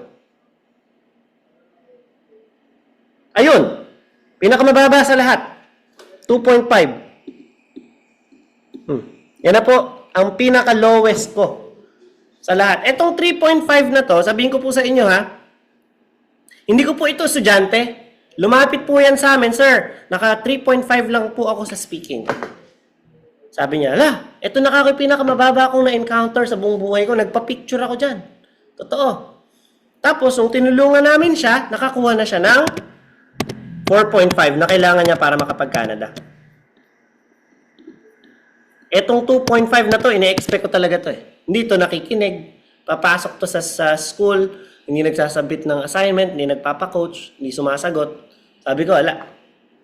Ayun. Pinakamababa sa lahat. 2.5. Yan na po ang pinaka-lowest ko sa lahat. Itong 3.5 na to, sabihin ko po sa inyo ha, hindi ko po ito estudyante. Lumapit po yan sa amin, sir. Naka 3.5 lang po ako sa speaking. Sabi niya, ito na ako pinakamababa akong na-encounter sa buong buhay ko. Nagpa-picture ako dyan. Totoo. Tapos, nung tinulungan namin siya, nakakuha na siya ng 4.5 na kailangan niya para makapag-Canada. Etong 2.5 na to, ine-expect ko talaga to eh. Hindi to nakikinig. Papasok to sa school, hindi nagsasabit ng assignment, hindi nagpapacoach, hindi sumasagot. Sabi ko,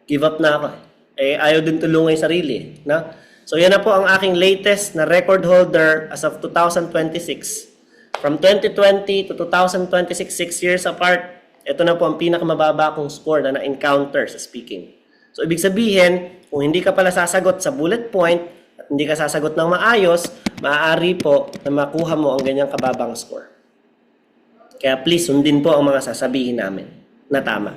give up na ako. Ayaw din tulungan yung sarili. No? So, yan na po ang aking latest na record holder as of 2026. From 2020 to 2026, 6 years apart, ito na po ang pinakamababa kong score na na-encounter sa speaking. So, ibig sabihin, kung hindi ka pala sasagot sa bullet point at hindi ka sasagot ng maayos, maaari po na makuha mo ang ganyang kababang score. Kaya please, sundin po ang mga sasabihin namin na tama.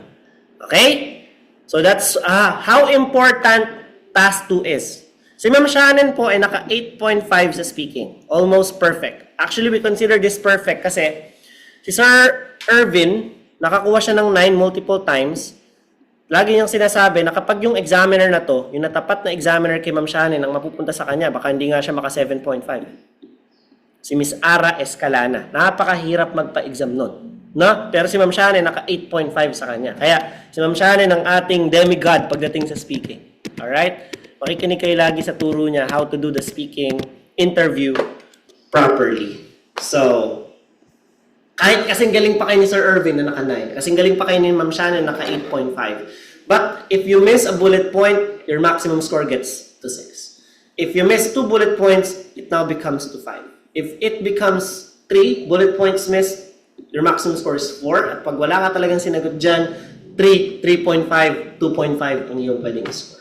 Okay? So, that's how important task 2 is. Si Ma'am Shannon po ay naka 8.5 sa speaking. Almost perfect. Actually, we consider this perfect kasi si Sir Irvin, nakakuha siya ng 9 multiple times. Lagi niyang sinasabi na kapag yung examiner na to, yung natapat na examiner kay Ma'am Shannon ang mapupunta sa kanya, baka hindi nga siya maka 7.5. Si Miss Ara Escalana. Napakahirap magpa-exam nun. No? Pero si Ma'am Shannon naka 8.5 sa kanya. Kaya si Ma'am Shannon ang ating demigod pagdating sa speaking. Alright? Makikinig kayo lagi sa turo niya how to do the speaking interview properly. So, kahit kasing galing pa kayo ni Sir Irvin na naka 9, kasing galing pa kayo ni Ma'am Shannon na naka 8.5. But if you miss a bullet point, your maximum score gets to 6. If you miss 2 bullet points, it now becomes to 5. If it becomes 3 bullet points missed, your maximum score is 4. At pag wala ka talagang sinagot dyan, 3, 3.5, 2.5 ang iyong pwedeng score.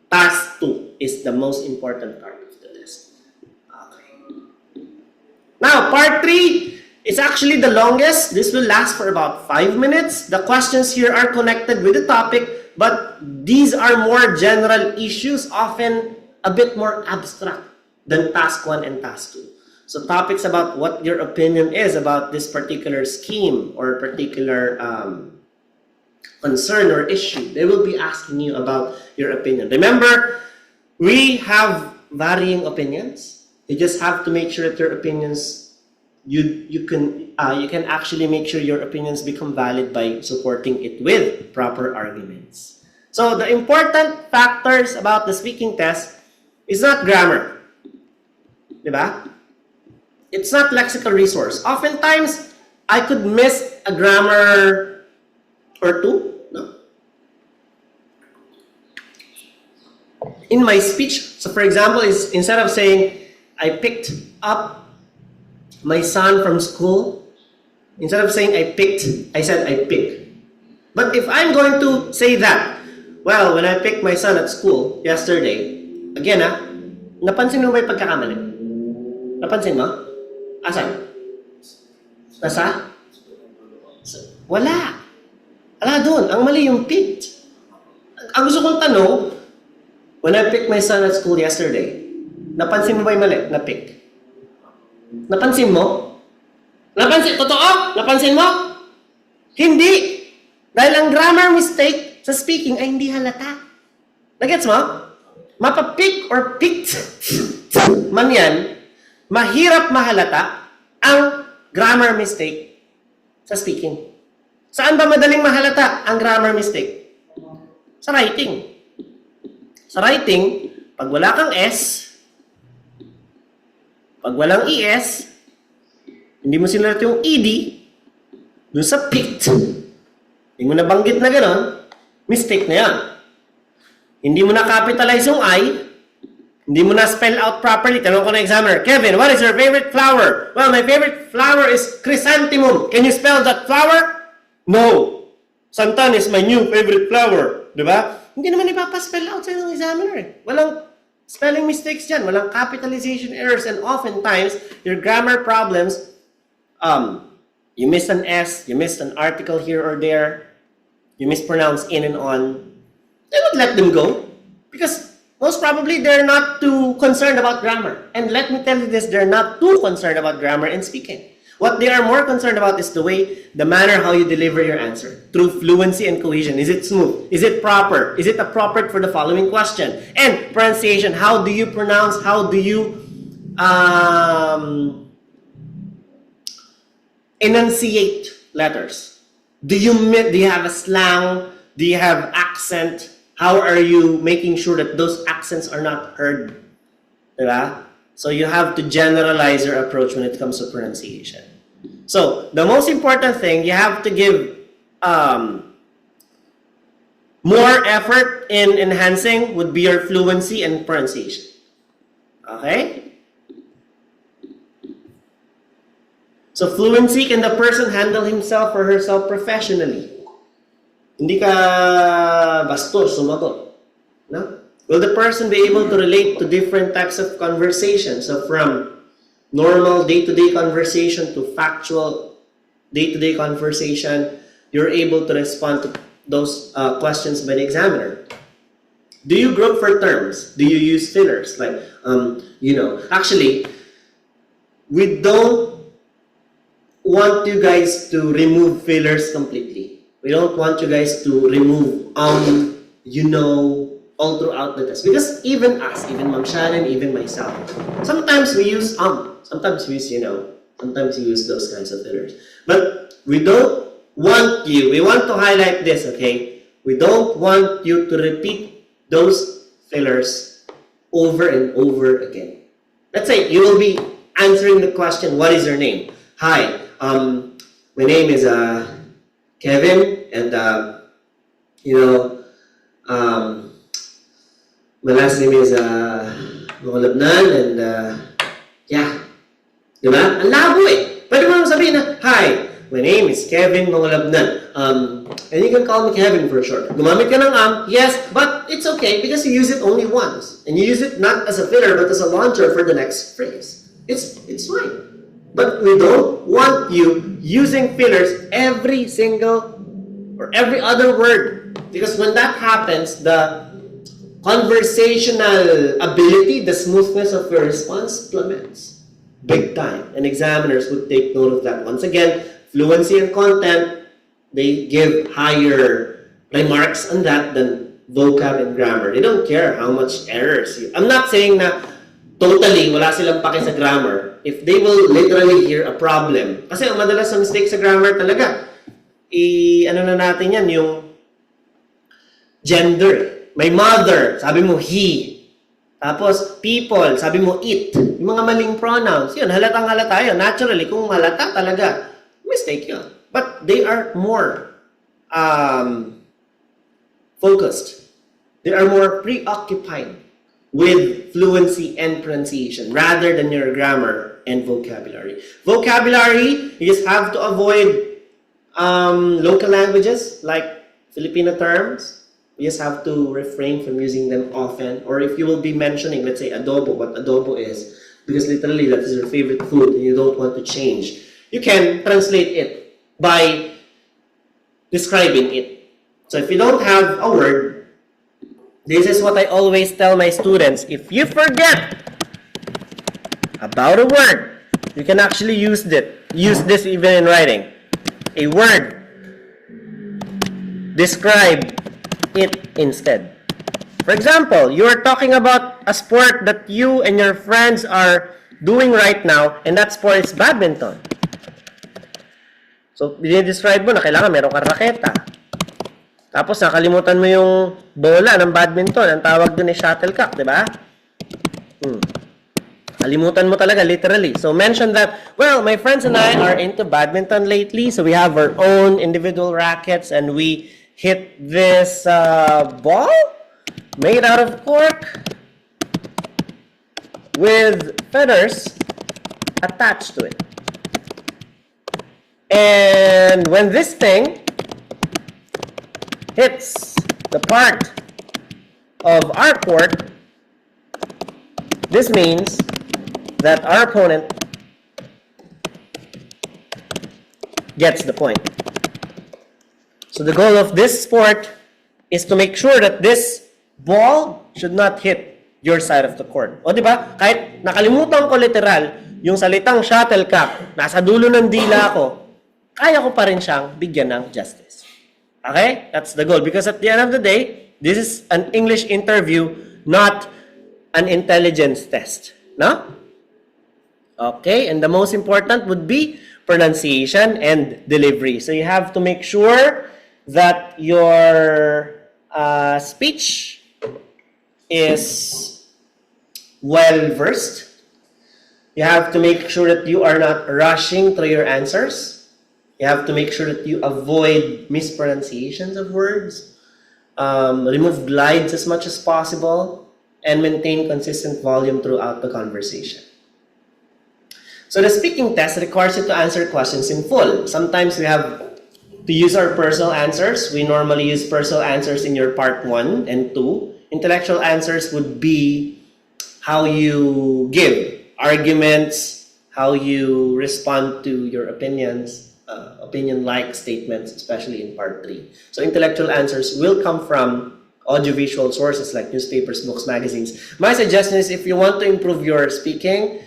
Task 2 is the most important part of the test. Okay. Now, part 3 is actually the longest. This will last for about 5 minutes. The questions here are connected with the topic, but these are more general issues, often a bit more abstract than task 1 and task 2. So topics about what your opinion is about this particular scheme or particular concern or issue. They will be asking you about your opinion. Remember, we have varying opinions. You just have to make sure that your opinions, you can actually make sure your opinions become valid by supporting it with proper arguments. So the important factors about the speaking test is not grammar. Diba? It's not lexical resource. Oftentimes, I could miss a grammar or two. No? In my speech, so for example, instead of saying, I picked up my son from school, instead of saying I said I picked. But if I'm going to say that, well, when I picked my son at school yesterday, again napansin mo ba yung pagkakamali? Napansin mo? Asan? Nasa? Wala. Ala doon. Ang mali yung picked. Ang gusto kong tanong, when I picked my son at school yesterday, napansin mo ba yung mali? Na-pick. Napansin mo? Napansin? Totoo? Napansin mo? Hindi. Dahil ang grammar mistake sa speaking ay hindi halata. Nagets mo? Mapapick or picked man yan, mahirap mahalata ang grammar mistake sa speaking. Saan ba madaling mahalata ang grammar mistake? Sa writing. Sa writing, pag wala kang S, pag walang ES, hindi mo sinulat yung ED, dun sa picked, hindi mo nabanggit na gano'n, mistake na yan. Hindi mo na-capitalize yung I, hindi mo na-spell out properly. Tanong ko na examiner, Kevin, what is your favorite flower? Well, my favorite flower is chrysanthemum. Can you spell that flower? No. Santan is my new favorite flower. Di ba? Hindi naman ipapaspell out sa'yo ng examiner. Walang spelling mistakes dyan. Walang capitalization errors. And oftentimes, your grammar problems, you missed an S, you missed an article here or there, you mispronounced in and on, they would let them go. Because most probably, they're not too concerned about grammar. And let me tell you this, they're not too concerned about grammar and speaking. What they are more concerned about is the manner how you deliver your answer. Through fluency and cohesion. Is it smooth? Is it proper? Is it appropriate for the following question? And pronunciation. How do you pronounce? How do you enunciate letters? Do you have a slang? Do you have accent? How are you making sure that those accents are not heard? Diba? So you have to generalize your approach when it comes to pronunciation. So the most important thing, you have to give more effort in enhancing would be your fluency and pronunciation. Okay? So fluency, can the person handle himself or herself professionally? Hindi ka bastos, sumagot. No? Will the person be able to relate to different types of conversation? So from normal day-to-day conversation to factual day-to-day conversation, you're able to respond to those questions by the examiner. Do you group for terms? Do you use fillers? Like, actually, we don't want you guys to remove fillers completely. We don't want you guys to remove, all throughout the test. Because even us, even Ma'am Shannon, even myself, sometimes we use sometimes we use, sometimes we use those kinds of fillers. But we don't want you, we want to highlight this, okay? We don't want you to repeat those fillers over and over again. Let's say you will be answering the question, what is your name? Hi, my name is Kevin, and my last name is Mongolabnan, and yeah. Diba? Ang labo eh. Pwede mo sabihin na, hi, my name is Kevin Mongolabnan. And you can call me Kevin for short. Gumamit ka ng yes, but it's okay because you use it only once. And you use it not as a filler, but as a launcher for the next phrase. It's fine. But we don't want you using fillers every single or every other word. Because when that happens, the conversational ability, the smoothness of your response plummets big time. And examiners would take note of that. Once again, fluency and content, they give higher remarks on that than vocab and grammar. They don't care how much errors I'm not saying na totally wala silang pake sa grammar. If they will literally hear a problem. Kasi madalas sa mistake sa grammar talaga, natin yan, yung gender. My mother, sabi mo he. Tapos people, sabi mo it. Yung mga maling pronouns, yun, halatang-halata yun. Naturally, kung halata talaga, mistake yun. But they are more focused. They are more preoccupied with fluency and pronunciation rather than your grammar and vocabulary. Vocabulary, you just have to avoid local languages like Filipino terms. You just have to refrain from using them often. Or if you will be mentioning, let's say, adobo, what adobo is, because literally that is your favorite food and you don't want to change, you can translate it by describing it. So if you don't have a word, this is what I always tell my students. If you forget about a word, you can actually use this even in writing. A word, describe it instead. For example, you are talking about a sport that you and your friends are doing right now, and that sport is badminton. So, dinidescribe mo na kailangan meron kang raketa. Tapos, nakalimutan mo yung bola ng badminton. Ang tawag dun ay shuttlecock, di ba? Kalimutan mo talaga, literally. So, mention that, well, my friends and I are into badminton lately, so we have our own individual rackets, and we hit this ball made out of cork with feathers attached to it. And when this thing hits the part of our court, this means that our opponent gets the point. So the goal of this sport is to make sure that this ball should not hit your side of the court. O diba? Kahit nakalimutan ko literal, yung salitang shuttlecock, nasa dulo ng dila ko, kaya ko pa rin siyang bigyan ng justice. Okay? That's the goal. Because at the end of the day, this is an English interview, not an intelligence test. No? Okay? And the most important would be pronunciation and delivery. So you have to make sure that your speech is well versed. You have to make sure that you are not rushing through your answers. You have to make sure that you avoid mispronunciations of words, remove glides as much as possible, and maintain consistent volume throughout the conversation. So the speaking test requires you to answer questions in full. Sometimes we have to use our personal answers. We normally use personal answers in your part 1 and 2. Intellectual answers would be how you give arguments, how you respond to your opinions, opinion-like statements, especially in part 3. So intellectual answers will come from audiovisual sources like newspapers, books, magazines. My suggestion is if you want to improve your speaking,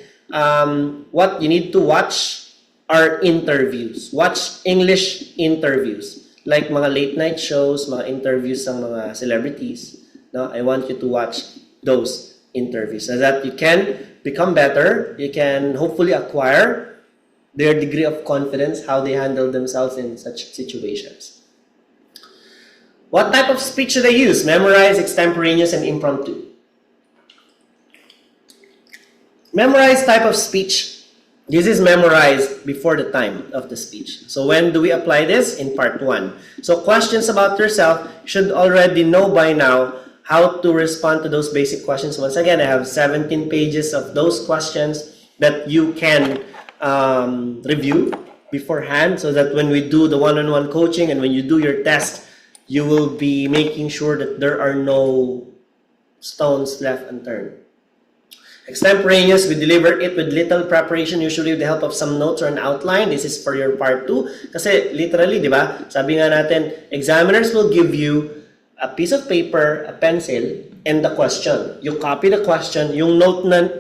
what you need to watch are interviews. Watch English interviews. Like mga late night shows, mga interviews ng mga celebrities. No? I want you to watch those interviews so that you can become better. You can hopefully acquire their degree of confidence, how they handle themselves in such situations. What type of speech should I use? Memorized, extemporaneous, and impromptu. Memorized type of speech. This is memorized before the time of the speech. So when do we apply this? In part 1. So questions about yourself should already know by now how to respond to those basic questions. Once again, I have 17 pages of those questions that you can review beforehand so that when we do the one-on-one coaching and when you do your test, you will be making sure that there are no stones left unturned. Extemporaneous, we deliver it with little preparation, usually with the help of some notes or an outline. This is for your part 2. Kasi literally, di ba? Sabi nga natin, examiners will give you a piece of paper, a pencil, and the question. You copy the question, yung note na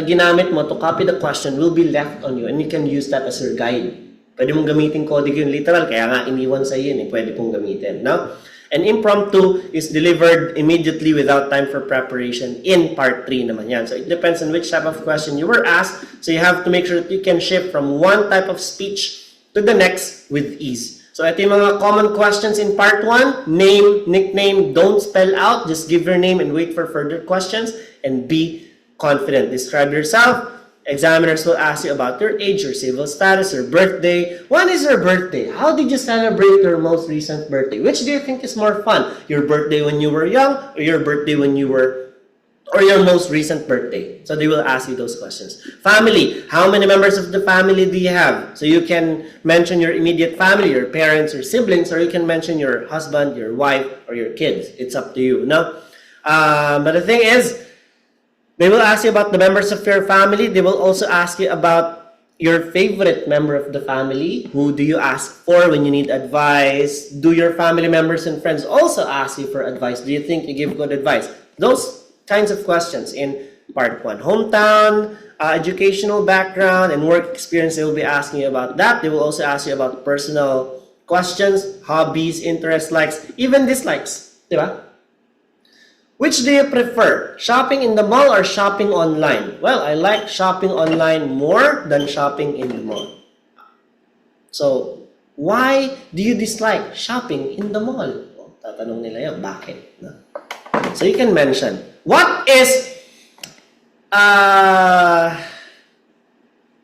ginamit mo to copy the question will be left on you and you can use that as your guide. Pwede mong gamitin coding yung literal, kaya nga iniwan sa yun, pwede pong gamitin. No? And impromptu is delivered immediately without time for preparation in part 3 naman yan. So it depends on which type of question you were asked. So you have to make sure that you can shift from one type of speech to the next with ease. So ito yung mga common questions in part 1. Name, nickname, don't spell out. Just give your name and wait for further questions. And be confident. Describe yourself. Examiners will ask you about your age, your civil status, your birthday. When is your birthday? How did you celebrate your most recent birthday? Which do you think is more fun? Your birthday when you were young or your birthday when you were, or your most recent birthday? So they will ask you those questions. Family. How many members of the family do you have? So you can mention your immediate family, your parents or siblings, or you can mention your husband, your wife, or your kids. It's up to you. No? But the thing is, they will ask you about the members of your family. They will also ask you about your favorite member of the family. Who do you ask for when you need advice? Do your family members and friends also ask you for advice? Do you think you give good advice? Those kinds of questions in part 1. Hometown, educational background, and work experience, they will be asking you about that. They will also ask you about personal questions, hobbies, interests, likes, even dislikes. Diba? Which do you prefer? Shopping in the mall or shopping online? Well, I like shopping online more than shopping in the mall. So, why do you dislike shopping in the mall? Tatanong nila yan, bakit? So, you can mention, what is a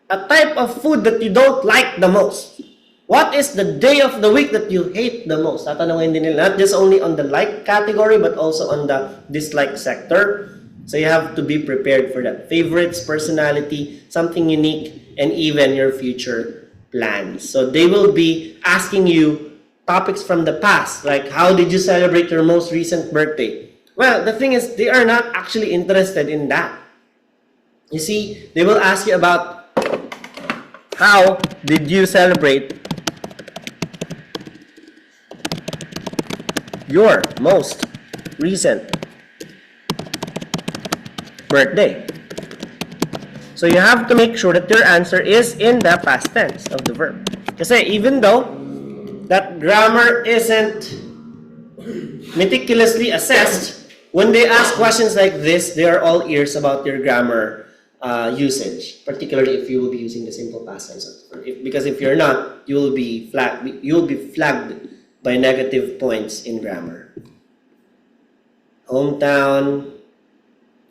type of food that you don't like the most? What is the day of the week that you hate the most? Tatanungin din nila, not just only on the like category, but also on the dislike sector. So you have to be prepared for that. Favorites, personality, something unique, and even your future plans. So they will be asking you topics from the past, like how did you celebrate your most recent birthday? Well, the thing is, they are not actually interested in that. You see, they will ask you about how did you celebrate your most recent birthday. So you have to make sure that your answer is in the past tense of the verb. Kasi even though that grammar isn't meticulously assessed, when they ask questions like this, they are all ears about your grammar usage, particularly if you will be using the simple past tense of the verb. Because if you're not, you will be flagged by negative points in grammar. Hometown,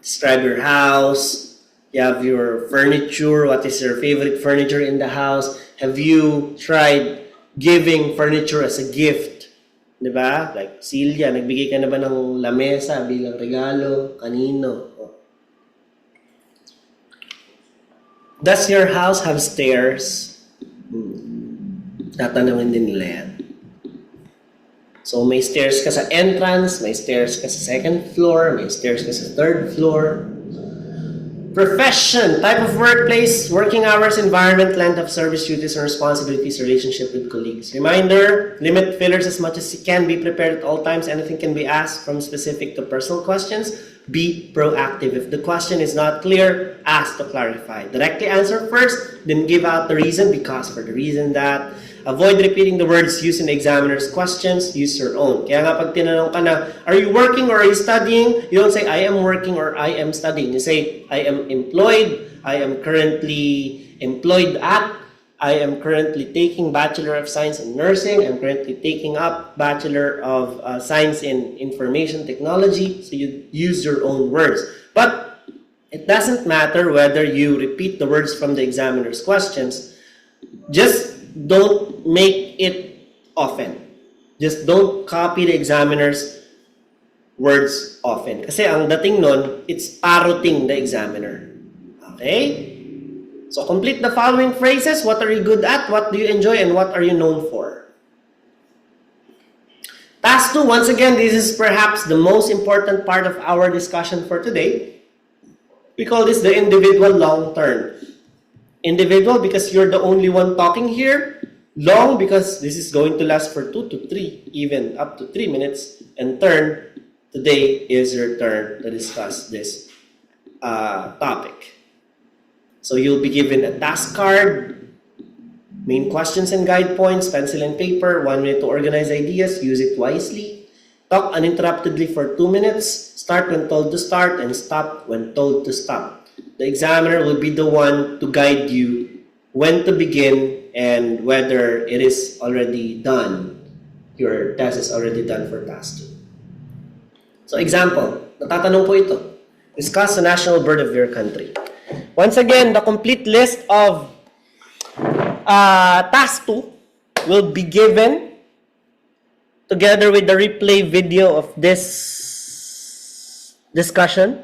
describe your house, you have your furniture, what is your favorite furniture in the house? Have you tried giving furniture as a gift? Diba? Like, Celia, nagbigay ka na ba ng lamesa bilang regalo? Kanino? Oh. Does your house have stairs? Tatanungin din nila yan. So, may stairs ka sa entrance, may stairs ka sa second floor, may stairs ka sa third floor. Profession, type of workplace, working hours, environment, length of service, duties and responsibilities, relationship with colleagues. Reminder, limit fillers as much as you can. Be prepared at all times. Anything can be asked from specific to personal questions. Be proactive. If the question is not clear, ask to clarify. Directly answer first, then give out the reason, because for the reason that. Avoid repeating the words used in the examiner's questions. Use your own. Kaya nga pag tinanong ka na, are you working or are you studying? You don't say, I am working or I am studying. You say, I am employed. I am currently employed at. I am currently taking Bachelor of Science in Nursing. I'm currently taking up Bachelor of Science in Information Technology. So you use your own words. But it doesn't matter whether you repeat the words from the examiner's questions. Just don't make it often. Just don't copy the examiner's words often. Kasi ang dating nun, it's parroting the examiner. Okay? So complete the following phrases. What are you good at? What do you enjoy? And what are you known for? Task 2, once again, this is perhaps the most important part of our discussion for today. We call this the individual long turn. Individual because you're the only one talking here. Long because this is going to last for 2 to 3, even up to 3 minutes. And turn, today is your turn to discuss this topic. So you'll be given a task card, main questions and guide points, pencil and paper, 1 minute to organize ideas, use it wisely. Talk uninterruptedly for 2 minutes, start when told to start, and stop when told to stop. The examiner will be the one to guide you when to begin and whether it is already done. Your test is already done for task 2. So example, natatanong po ito. Discuss the national bird of your country. Once again, the complete list of task 2 will be given together with the replay video of this discussion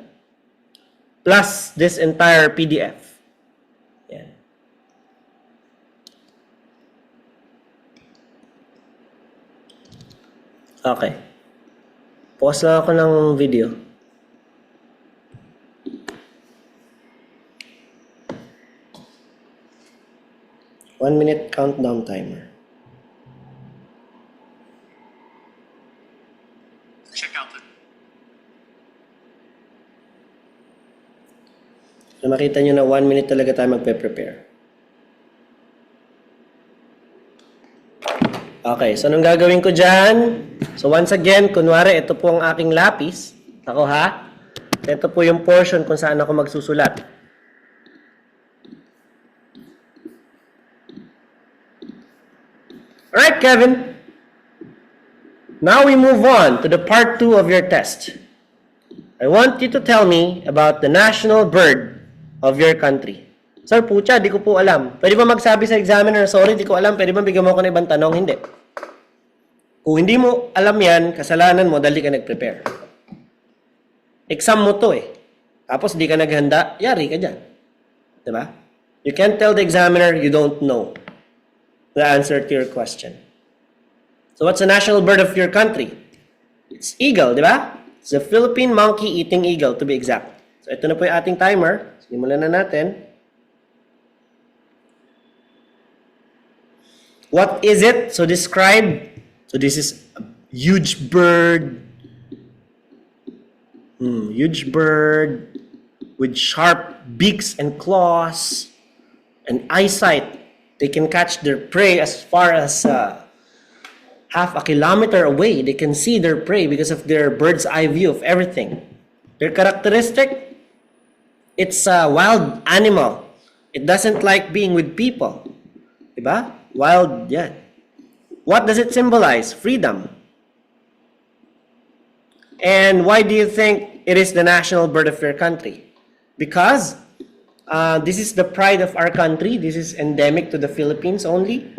plus this entire PDF. Yan. Okay. Pause lang ako ng video. One minute countdown timer. Check out the... So makita nyo na 1 minute talaga tayo magpe-prepare. Okay, so anong gagawin ko dyan? So once again, kunwari, ito po ang aking lapis. Ako ha? Ito po yung portion kung saan ako magsusulat. Alright, Kevin. Now we move on to the part 2 of your test. I want you to tell me about the national bird of your country. Sir, pucha, di ko po alam. Pwede ba magsabi sa examiner, sorry, di ko alam. Pwede ba bigyan mo ako ng ibang tanong? Hindi. Kung hindi mo alam yan, kasalanan mo dahil di ka nag-prepare. Exam mo to eh. Tapos di ka naghanda, yari ka dyan. Diba? You can't tell the examiner you don't know the answer to your question. So what's the national bird of your country? It's eagle, di ba? It's the Philippine monkey-eating eagle, to be exact. So ito na po yung ating timer. Simulan na natin. What is it? So describe. So this is a huge bird. Huge bird with sharp beaks and claws and eyesight. They can catch their prey as far as half a kilometer away. They can see their prey because of their bird's eye view of everything. Their characteristic, it's a wild animal. It doesn't like being with people. Diba? Wild, yeah. What does it symbolize? Freedom. And why do you think it is the national bird of your country? Because this is the pride of our country. This is endemic to the Philippines only.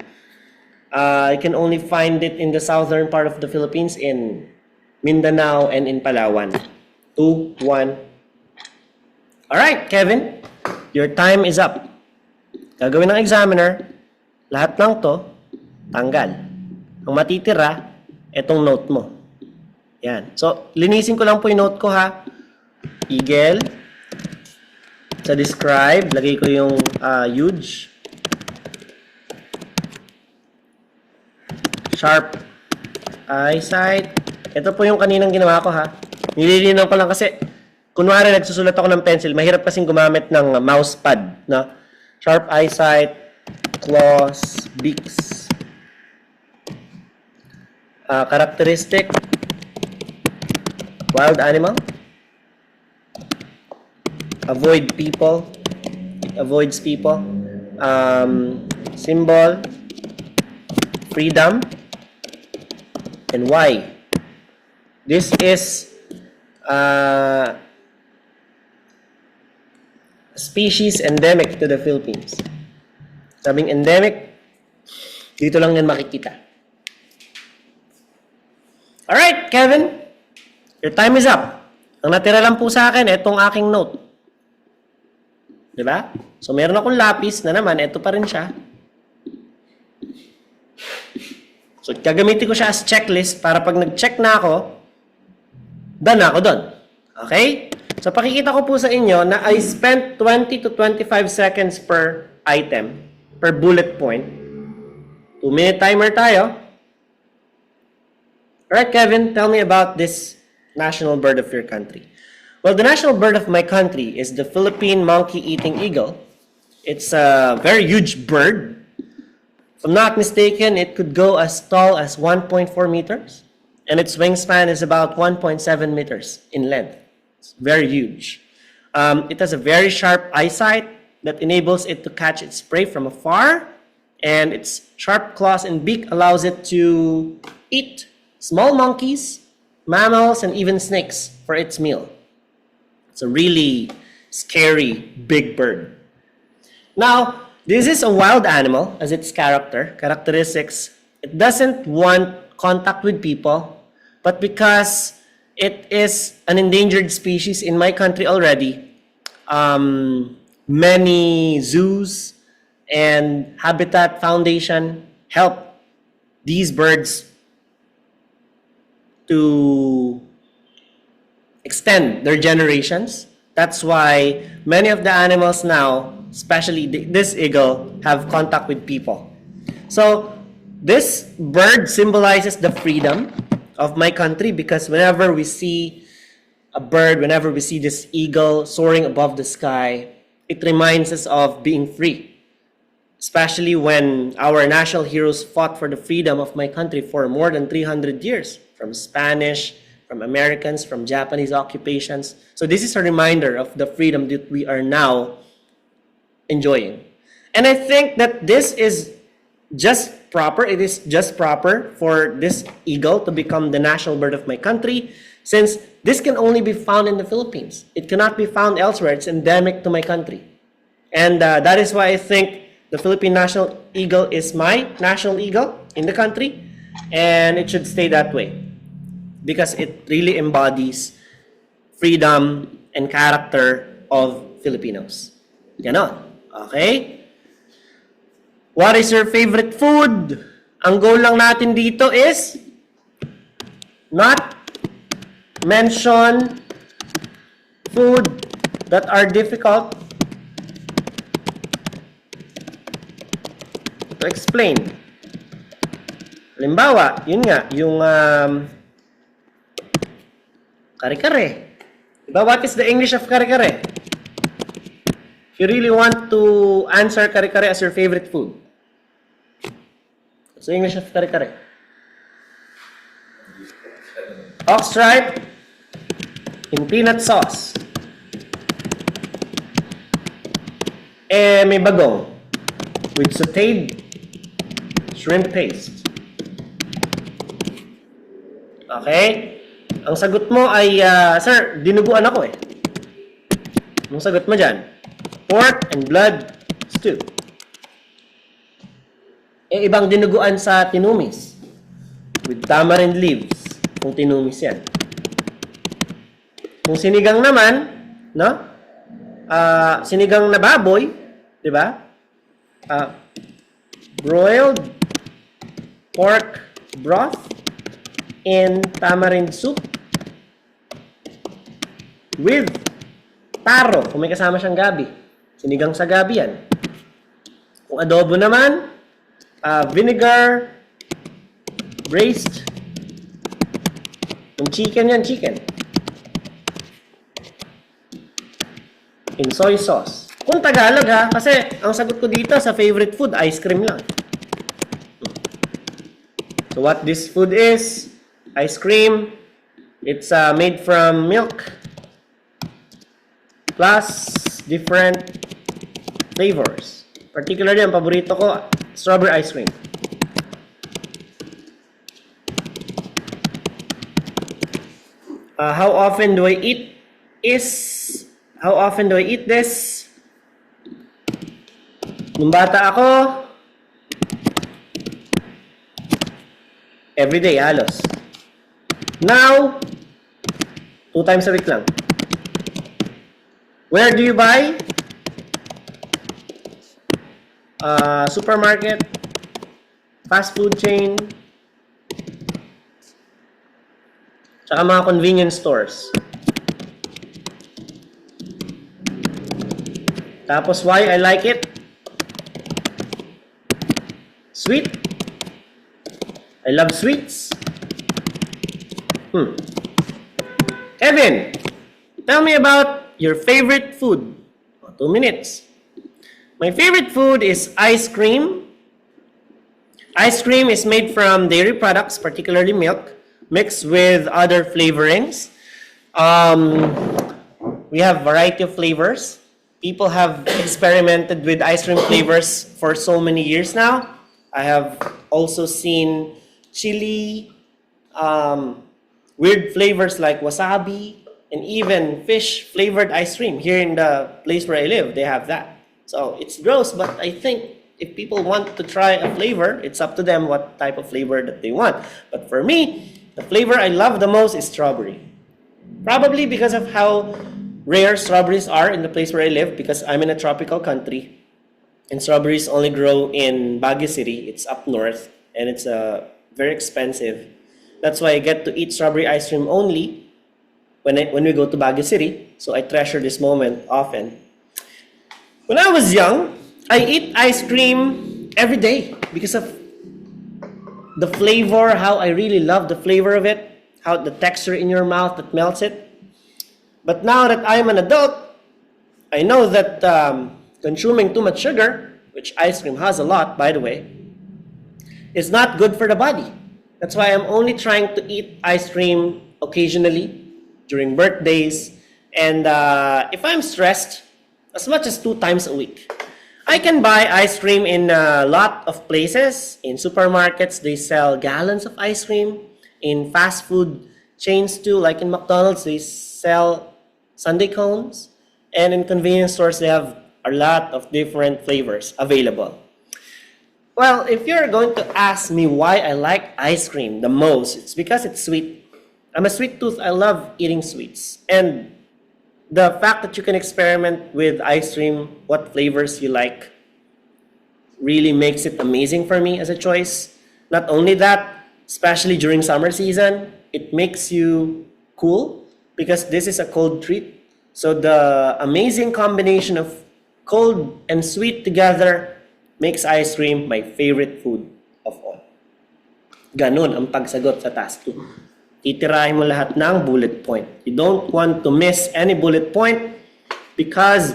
You can only find it in the southern part of the Philippines, in Mindanao and in Palawan. 2-1. Alright, Kevin, your time is up. Gagawin ng examiner, lahat ng to, tanggal. Ang matitira, etong note mo. Yan. So, linisin ko lang po yung note ko, ha. Eagle. Sa describe, lagay ko yung huge. Sharp eyesight. Ito po yung kaninang ginawa ko, ha. Nililinaw ko lang kasi, kunwari nagsusulat ako ng pencil, mahirap kasing gumamit ng mouse pad, no? Sharp eyesight, claws, beaks. Characteristic, wild animal. Avoid people. It avoids people. Symbol, freedom. And why? This is species endemic to the Philippines. Sabing endemic, dito lang yan makikita. Alright, Kevin, your time is up. Ang natira lang po sa akin, itong aking note. Diba? So, meron akong lapis na naman, ito pa rin siya. So, gagamitin ko siya as checklist para pag nag-check na ako, done na ako doon. Okay? So, pakikita ko po sa inyo na I spent 20 to 25 seconds per item, per bullet point. 2-minute timer tayo. Alright, Kevin, tell me about this national bird of your country. Well, the national bird of my country is the Philippine monkey-eating eagle. It's a very huge bird. If I'm not mistaken, it could go as tall as 1.4 meters, and its wingspan is about 1.7 meters in length. It's very huge. It has a very sharp eyesight that enables it to catch its prey from afar, and its sharp claws and beak allows it to eat small monkeys, mammals, and even snakes for its meal. It's a really scary big bird. Now, this is a wild animal as its characteristics. It doesn't want contact with people, but because it is an endangered species in my country already, many zoos and Habitat Foundation help these birds to extend their generations. That's why many of the animals now, especially this eagle, have contact with people. So this bird symbolizes the freedom of my country, because whenever we see a bird, whenever we see this eagle soaring above the sky, it reminds us of being free. Especially when our national heroes fought for the freedom of my country for more than 300 years, from Spanish, from Americans, from Japanese occupations. So this is a reminder of the freedom that we are now enjoying. And I think that this is just proper. It is just proper for this eagle to become the national bird of my country, since this can only be found in the Philippines. It cannot be found elsewhere. It's endemic to my country. And that is why I think the Philippine national eagle is my national eagle in the country, and it should stay that way, because it really embodies freedom and character of Filipinos. Ganon. Okay? What is your favorite food? Ang goal lang natin dito is not mention food that are difficult to explain. Halimbawa, yun nga, yung kare-kare. Diba, what is the English of kare-kare? If you really want to answer kare-kare as your favorite food, what's the English of kare-kare? Ox tripe in peanut sauce. May bagong with sauteed shrimp paste. Okay? Ang sagot mo ay, sir, dinuguan ako eh. Ang sagot mo dyan, pork and blood stew. Ibang dinuguan sa tinumis with tamarind leaves, kung tinumis yan. Kung sinigang naman, no? Sinigang na baboy, di ba? Broiled pork broth in tamarind soup with taro, kung may kasama siyang gabi. Sinigang sa gabi yan. Kung adobo naman, vinegar, braised. Kung chicken yan, chicken. In soy sauce. Kung Tagalog ha, kasi ang sagot ko dito sa favorite food, ice cream lang. So what this food is, ice cream, it's made from milk plus different flavors. Particularly, ang paborito ko, strawberry ice cream. How often do I eat this? Nung bata ako, everyday, halos. Now, 2 times a week lang. Where do you buy? Supermarket, fast food chain, tsaka mga convenience stores. Tapos why I like it? Sweet. I love sweets. Kevin, tell me about your favorite food. 2 minutes. My favorite food is ice cream. Ice cream is made from dairy products, particularly milk, mixed with other flavorings. We have variety of flavors. People have experimented with ice cream flavors for so many years now. I have also seen chili, weird flavors like wasabi, and even fish flavored ice cream. Here in the place where I live, they have that. So it's gross, but I think if people want to try a flavor, it's up to them what type of flavor that they want. But for me, the flavor I love the most is strawberry. Probably because of how rare strawberries are in the place where I live, because I'm in a tropical country. And strawberries only grow in Baguio City. It's up north, and it's very expensive. That's why I get to eat strawberry ice cream only when we go to Baguio City. So I treasure this moment often. When I was young, I eat ice cream every day because of the flavor, how I really love the flavor of it, how the texture in your mouth that melts it. But now that I'm an adult, I know that consuming too much sugar, which ice cream has a lot, by the way, is not good for the body. That's why I'm only trying to eat ice cream occasionally during birthdays. And if I'm stressed, as much as 2 times a week. I can buy ice cream in a lot of places. In supermarkets, they sell gallons of ice cream. In fast food chains too, like in McDonald's, they sell sundae cones. And in convenience stores, they have a lot of different flavors available. Well, if you're going to ask me why I like ice cream the most, it's because it's sweet. I'm a sweet tooth. I love eating sweets. And the fact that you can experiment with ice cream, what flavors you like, really makes it amazing for me as a choice. Not only that, especially during summer season, it makes you cool because this is a cold treat. So the amazing combination of cold and sweet together makes ice cream my favorite food of all. Ganun ang pagsagot sa task 2. Titirahin mo lahat ng bullet point. You don't want to miss any bullet point because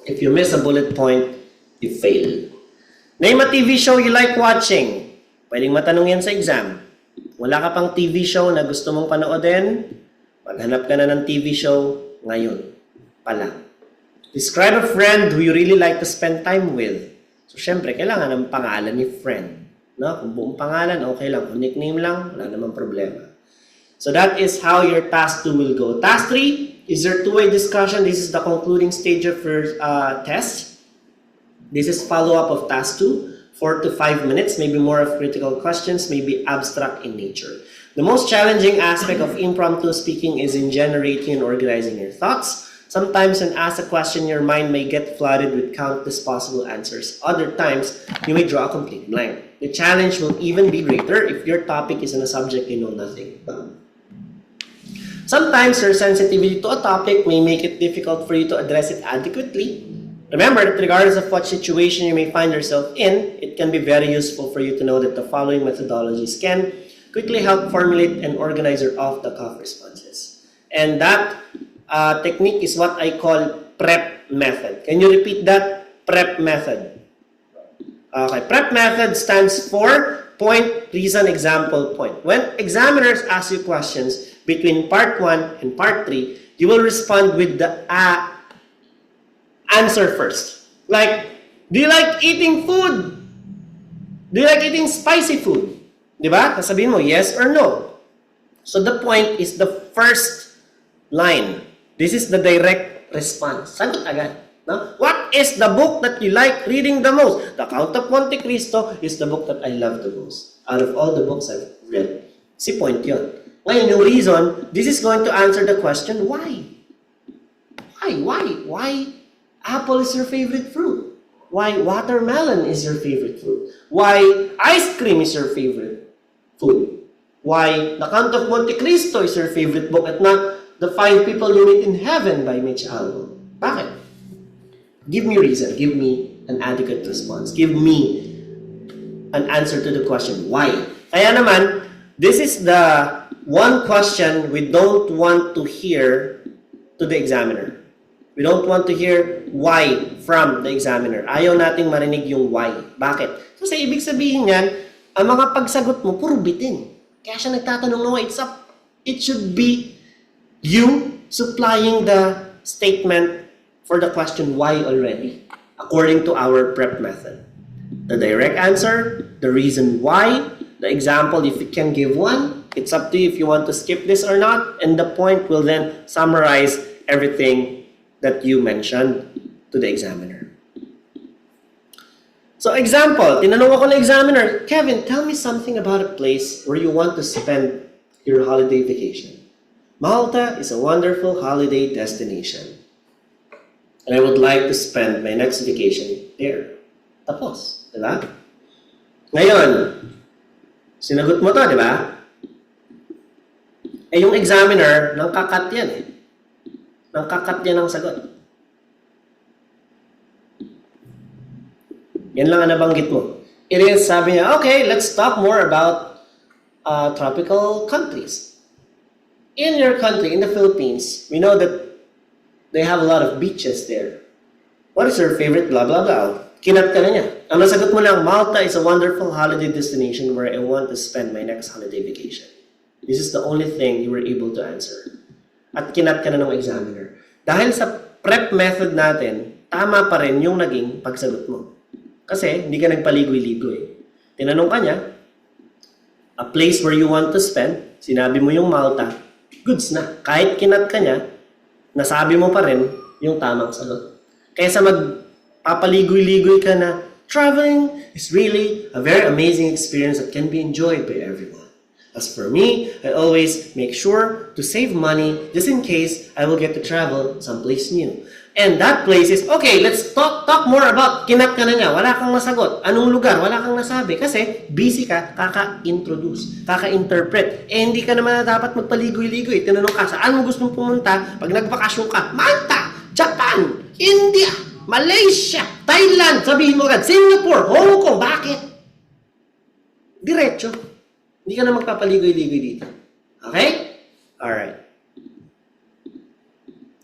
if you miss a bullet point, you fail. Name a TV show you like watching. Pwedeng matanong yan sa exam. Wala ka pang TV show na gusto mong panoodin, maghanap ka na ng TV show ngayon pa lang. Describe a friend who you really like to spend time with. So, syempre, kailangan ng pangalan ni friend. No? Kung buong pangalan, okay lang. Kung nickname lang, wala namang problema. So, that is how your task 2 will go. Task 3 is your two-way discussion. This is the concluding stage of your test. This is follow-up of task 2. 4 to 5 minutes, maybe more of critical questions, maybe abstract in nature. The most challenging aspect of impromptu speaking is in generating and organizing your thoughts. Sometimes when asked a question, your mind may get flooded with countless possible answers. Other times, you may draw a complete blank. The challenge will even be greater if your topic is on a subject you know nothing about. Sometimes your sensitivity to a topic may make it difficult for you to address it adequately. Remember that regardless of what situation you may find yourself in, it can be very useful for you to know that the following methodologies can quickly help formulate and organize your off-the-cuff responses. And that technique is what I call PREP method. Can you repeat that? PREP method. Okay, PREP method stands for point, reason, example, point. When examiners ask you questions between part 1 and part 3, you will respond with the answer first. Like, do you like eating food? Do you like eating spicy food? Diba? Sasabihin mo, yes or no. So the point is the first line. This is the direct response. Sagot agad. No? What is the book that you like reading the most? The Count of Monte Cristo is the book that I love the most. Out of all the books I've read. Si point yun. Ngayon, yung reason, this is going to answer the question, why? Why apple is your favorite fruit? Why watermelon is your favorite fruit? Why ice cream is your favorite food? Why The Count of Monte Cristo is your favorite book at not The 5 People You Meet in Heaven by Mitch Albom? Bakit? Give me reason. Give me an adequate response. Give me an answer to the question, why? Kaya naman, this is the one question we don't want to hear to the examiner. We don't want to hear why from the examiner. Ayaw nating marinig yung why. Bakit? Kasi ibig sabihin yan, ang mga pagsagot mo, puro bitin. Kaya siya nagtatanong na why. It should be you supplying the statement for the question why already, according to our PREP method. The direct answer, the reason why, the example, if you can give one, it's up to you if you want to skip this or not, and the point will then summarize everything that you mentioned to the examiner. So example, tinanong ako ng examiner, Kevin, tell me something about a place where you want to spend your holiday vacation. Malta is a wonderful holiday destination. And I would like to spend my next vacation there. Tapos, di ba? Ngayon, sinagot mo to, di ba? Eh yung examiner, nangkakat yan eh. Nangkakat yan ang sagot. Yan lang ang nabanggit mo. It is, sabi niya, okay, let's talk more about tropical countries. In your country, in the Philippines, we know that they have a lot of beaches there. What is your favorite blah blah blah? Kinat ka na niya. Ang nasagot mo lang, Malta is a wonderful holiday destination where I want to spend my next holiday vacation. This is the only thing you were able to answer. At kinat ka na ng examiner. Dahil sa PREP method natin, tama pa rin yung naging pagsagot mo. Kasi hindi ka nagpaligoy-ligoy. Tinanong ka niya, a place where you want to spend, sinabi mo yung Malta, goods na. Kahit kinat ka niya, nasabi mo pa rin yung tamang sagot. Kaysa magpapaligoy-ligoy ka na, traveling is really a very amazing experience that can be enjoyed by everyone. As for me, I always make sure to save money just in case I will get to travel someplace new. And that place is, okay, let's talk more about, kinat ka na niya, wala kang nasagot. Anong lugar? Wala kang nasabi. Kasi busy ka, kaka-introduce, kaka-interpret. Eh, hindi ka naman na dapat magpaligoy-ligoy. Tinanong ka, saan mo gustong pumunta? Pag nagbakasyon ka, Malta, Japan, India, Malaysia, Thailand, sabihin mo agad, Singapore, Hong Kong, bakit? Diretso. Hindi ka na magpapaligoy-ligoy dito. Okay? Alright.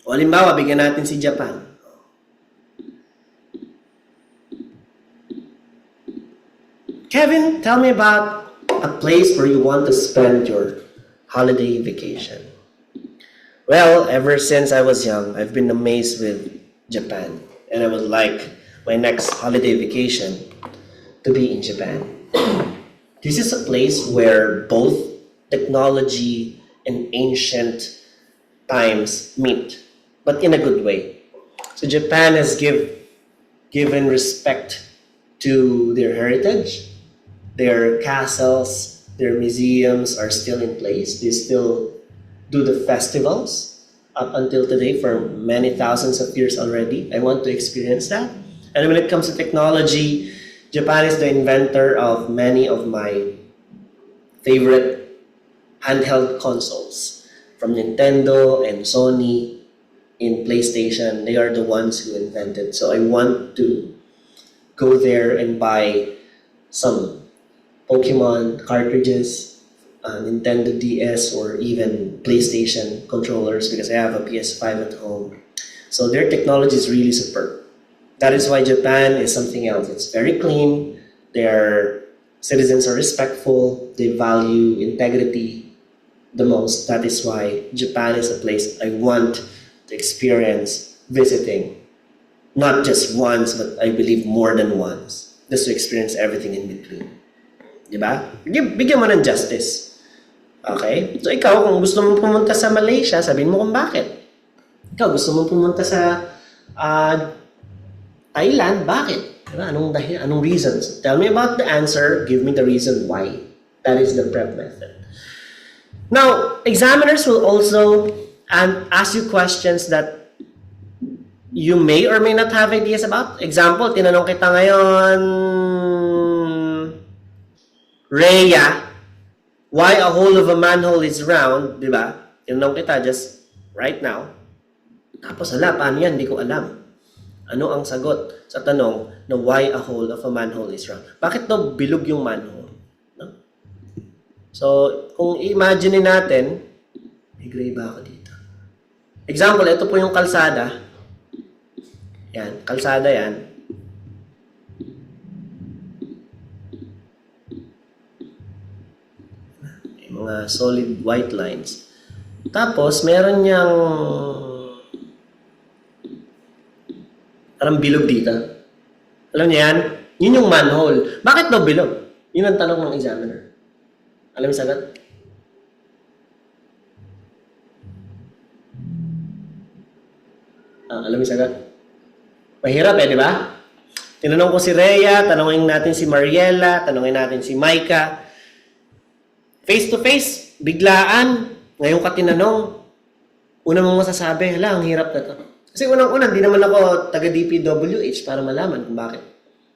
O halimbawa, bigyan natin si Japan. Kevin, tell me about a place where you want to spend your holiday vacation. Well, ever since I was young, I've been amazed with Japan. And I would like my next holiday vacation to be in Japan. This is a place where both technology and ancient times meet, but in a good way. So Japan has given respect to their heritage. Their castles, their museums are still in place. They still do the festivals up until today for many thousands of years already. I want to experience that. And when it comes to technology, Japan is the inventor of many of my favorite handheld consoles. From Nintendo and Sony in PlayStation, they are the ones who invented. So I want to go there and buy some Pokemon cartridges, Nintendo DS, or even PlayStation controllers because I have a PS5 at home. So their technology is really superb. That is why Japan is something else. It's very clean. Their citizens are respectful. They value integrity the most. That is why Japan is a place I want to experience visiting. Not just once, but I believe more than once. Just to experience everything in between. Diba? Bigyan mo ng justice. Okay? So ikaw, kung gusto mong pumunta sa Malaysia, sabihin mo kung bakit. Ikaw, gusto mong pumunta sa Thailand, bakit? Diba? Anong reasons? Tell me about the answer, give me the reason why. That is the prep method. Now, examiners will also ask you questions that you may or may not have ideas about. Example, tinanong kita ngayon, Rhea, why a hole of a manhole is round, di ba? Tinanong kita just right now. Tapos, paano yan? Hindi ko alam. Ano ang sagot sa tanong na why a hole of a manhole is round? Bakit daw bilog yung manhole? No? So, kung i-imagine natin, may gray ba ako dito? Example, ito po yung kalsada. Yan, kalsada yan. May mga solid white lines. Tapos, meron niyang parang bilog dito. Alam niyo yan? Yun yung manhole. Bakit daw bilog? Yun ang tanong ng examiner. Alam niyo sagot? Alam niyo sagot? Mahirap di ba? Tinanong ko si Rhea, tanongin natin si Mariela, tanongin natin si Micah. Face to face, biglaan, ngayon ka tinanong, una mong masasabi, ang hirap na to. Kasi unang-una, hindi naman ako taga-DPWH para malaman kung bakit.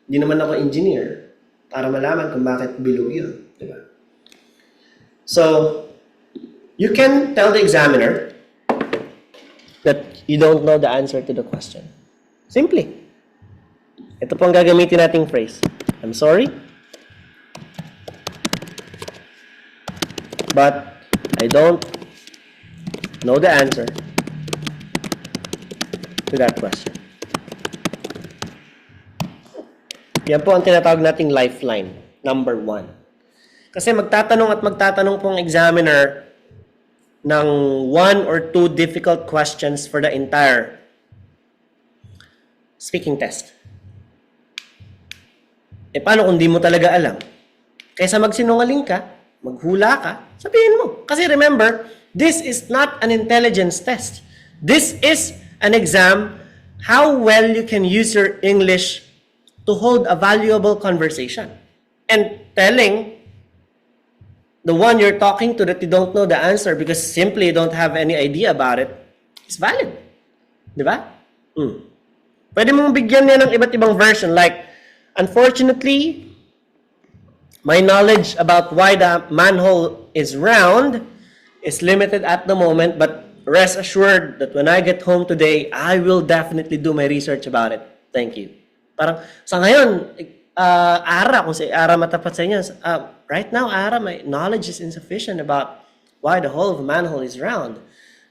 Hindi naman ako engineer para malaman kung bakit bilog yun. Diba? So, you can tell the examiner that you don't know the answer to the question. Simply. Ito po ang gagamitin nating phrase. I'm sorry, but I don't know the answer to that question. Yan po ang tinatawag nating lifeline, number 1. Kasi magtatanong at magtatanong pong examiner ng 1 or 2 difficult questions for the entire speaking test. Paano kung di mo talaga alam? Kaysa magsinungaling ka, maghula ka, sabihin mo. Kasi remember, this is not an intelligence test. This is an exam how well you can use your English to hold a valuable conversation. And telling the one you're talking to that you don't know the answer because simply you don't have any idea about it is valid. Di ba? Pwede mong bigyan niya ng iba't ibang version. Like, unfortunately, my knowledge about why the manhole is round is limited at the moment, but rest assured that when I get home today, I will definitely do my research about it. Thank you. Parang, sa ngayon, Ara, kung si Ara matapat sa inyo, right now, Ara, my knowledge is insufficient about why the hole of a manhole is round.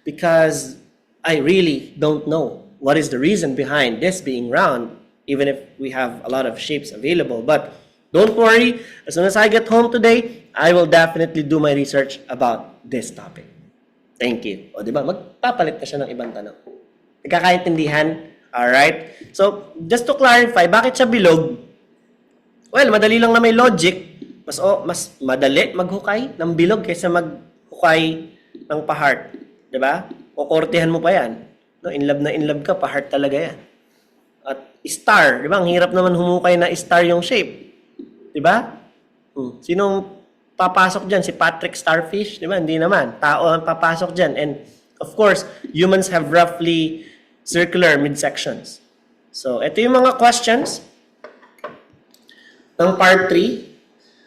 Because I really don't know what is the reason behind this being round, even if we have a lot of shapes available. But don't worry, as soon as I get home today, I will definitely do my research about this topic. Thank you. O, di ba? Magpapalit na siya ng ibang tanong. Nagkakaintindihan? Alright? So, just to clarify, bakit siya bilog? Well, madali lang na may logic. Mas madali maghukay ng bilog kaysa maghukay ng pa-heart. Di ba? Kukortehan mo pa yan. No, in love ka, pa-heart talaga yan. At star, di ba? Ang hirap naman humukay na star yung shape. Di ba? Sinong papasok dyan? Si Patrick Starfish? Di ba? Hindi naman. Tao ang papasok dyan. And of course, humans have roughly circular midsections. So, ito yung mga questions ng part 3.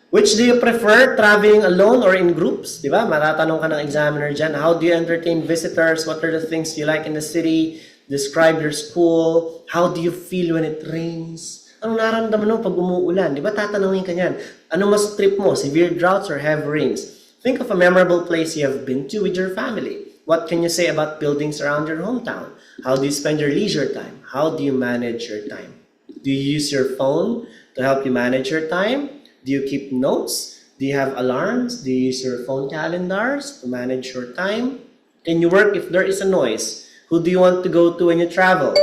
Which do you prefer, traveling alone or in groups? Di ba? Matatanong ka ng examiner dyan. How do you entertain visitors? What are the things you like in the city? Describe your school. How do you feel when it rains? Anong nararamdaman mo pag umuulan? Di ba tatanungin ka niyan? Ano mas trip mo? Severe droughts or heavy rains? Think of a memorable place you have been to with your family. What can you say about buildings around your hometown? How do you spend your leisure time? How do you manage your time? Do you use your phone to help you manage your time? Do you keep notes? Do you have alarms? Do you use your phone calendars to manage your time? Can you work if there is a noise? Who do you want to go to when you travel?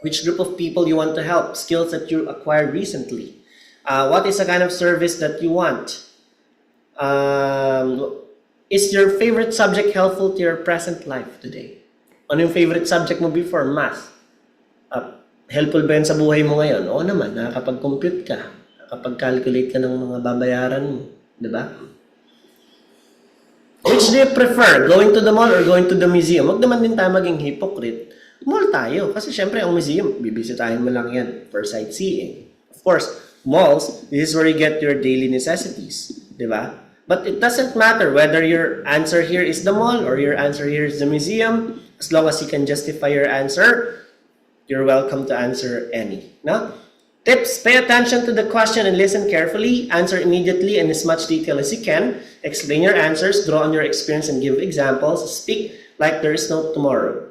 Which group of people you want to help? Skills that you acquired recently? What is the kind of service that you want? Is your favorite subject helpful to your present life today? Ano yung favorite subject mo before? Math. Helpful ba yun sa buhay mo ngayon? Oo naman, nakakapag-compute ka. Nakakapag-calculate ka ng mga babayaran mo. Diba? Which do you prefer? Going to the mall or going to the museum? Huwag naman din tayo maging hypocrite. Mall tayo. Kasi syempre, ang museum, bibisitahin mo lang yan for sightseeing. Of course, malls, this is where you get your daily necessities. Diba? But it doesn't matter whether your answer here is the mall or your answer here is the museum. As long as you can justify your answer, you're welcome to answer any. No? Tips, pay attention to the question and listen carefully. Answer immediately in as much detail as you can. Explain your answers, draw on your experience, and give examples. Speak like there is no tomorrow.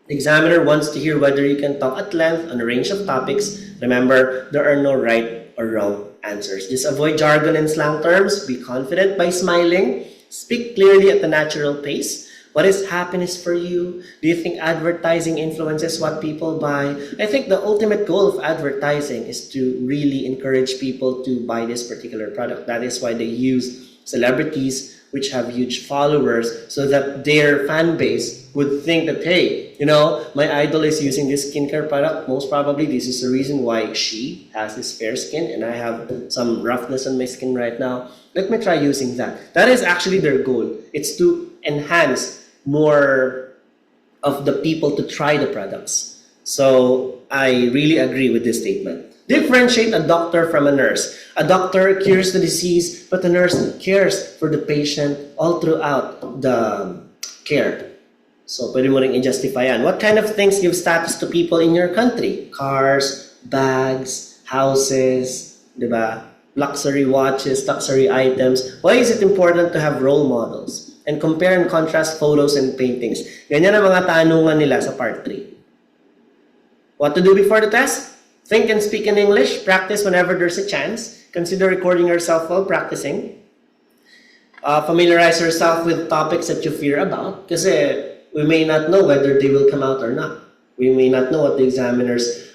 The examiner wants to hear whether you can talk at length on a range of topics. Remember, there are no right or wrong answers. Just avoid jargon and slang terms. Be confident by smiling. Speak clearly at a natural pace. What is happiness for you? Do you think advertising influences what people buy? I think the ultimate goal of advertising is to really encourage people to buy this particular product. That is why they use celebrities which have huge followers so that their fan base would think that, hey, you know, my idol is using this skincare product. Most probably this is the reason why she has this fair skin and I have some roughness on my skin right now. Let me try using that. That is actually their goal. It's to enhance more of the people to try the products. So I really agree with this statement. Differentiate a doctor from a nurse. A doctor cures the disease, but a nurse cares for the patient all throughout the care. So pwede mo rin i-justify yan. What kind of things give status to people in your country? Cars, bags, houses, diba? Luxury watches, luxury items. Why is it important to have role models? And compare and contrast photos and paintings. Ganyan ang mga tanungan nila sa part 3. What to do before the test? Think and speak in English. Practice whenever there's a chance. Consider recording yourself while practicing. Familiarize yourself with topics that you fear about. Kasi we may not know whether they will come out or not. We may not know what the examiner's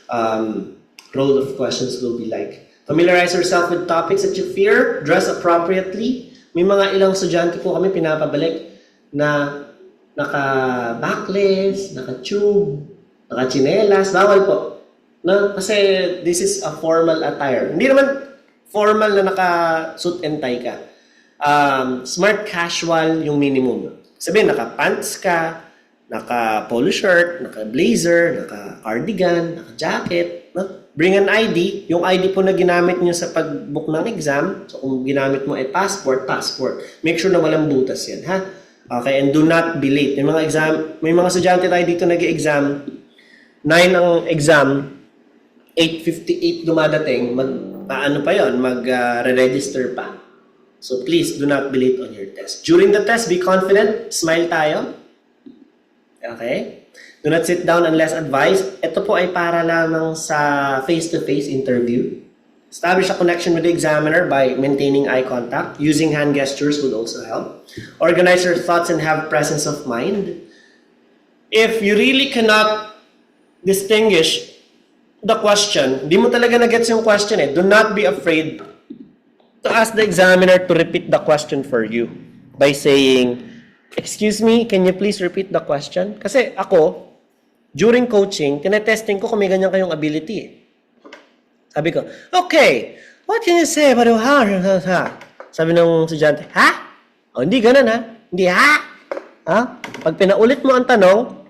roll of questions will be like. Familiarize yourself with topics that you fear. Dress appropriately. May mga ilang estudyante po kami pinapabalik na naka-backless, naka-tube, naka-chinelas. Bawal po. No? Kasi this is a formal attire. Hindi naman formal na naka-suit and tie ka. Smart casual yung minimum. Sabihin, naka-pants ka, naka-polo shirt, naka-blazer, naka-cardigan, naka-jacket. No? Bring an ID. Yung ID po na ginamit nyo sa pag-book ng exam, so kung ginamit mo ay passport. Make sure na walang butas yan, ha? Okay, and do not be late. May mga estudyante tayo dito nag-exam, 9 ang exam, 8:58 dumadating, mag-register pa. So please do not be late on your test. During the test, be confident, smile tayo. Okay? Do not sit down unless advised. Ito po ay para lamang sa face-to-face interview. Establish a connection with the examiner by maintaining eye contact. Using hand gestures would also help. Organize your thoughts and have presence of mind. If you really cannot distinguish the question, di mo talaga na-gets yung question do not be afraid to ask the examiner to repeat the question for you by saying, "Excuse me, can you please repeat the question?" Kasi ako, during coaching, tinetesting ko kung may ganyan kayong ability. Sabi ko, "Okay, what can you say about ha?" Sabi ng estudyante, "Ha? O, hindi ganun ha? Hindi ha? Ha? Pag pinaulit mo ang tanong,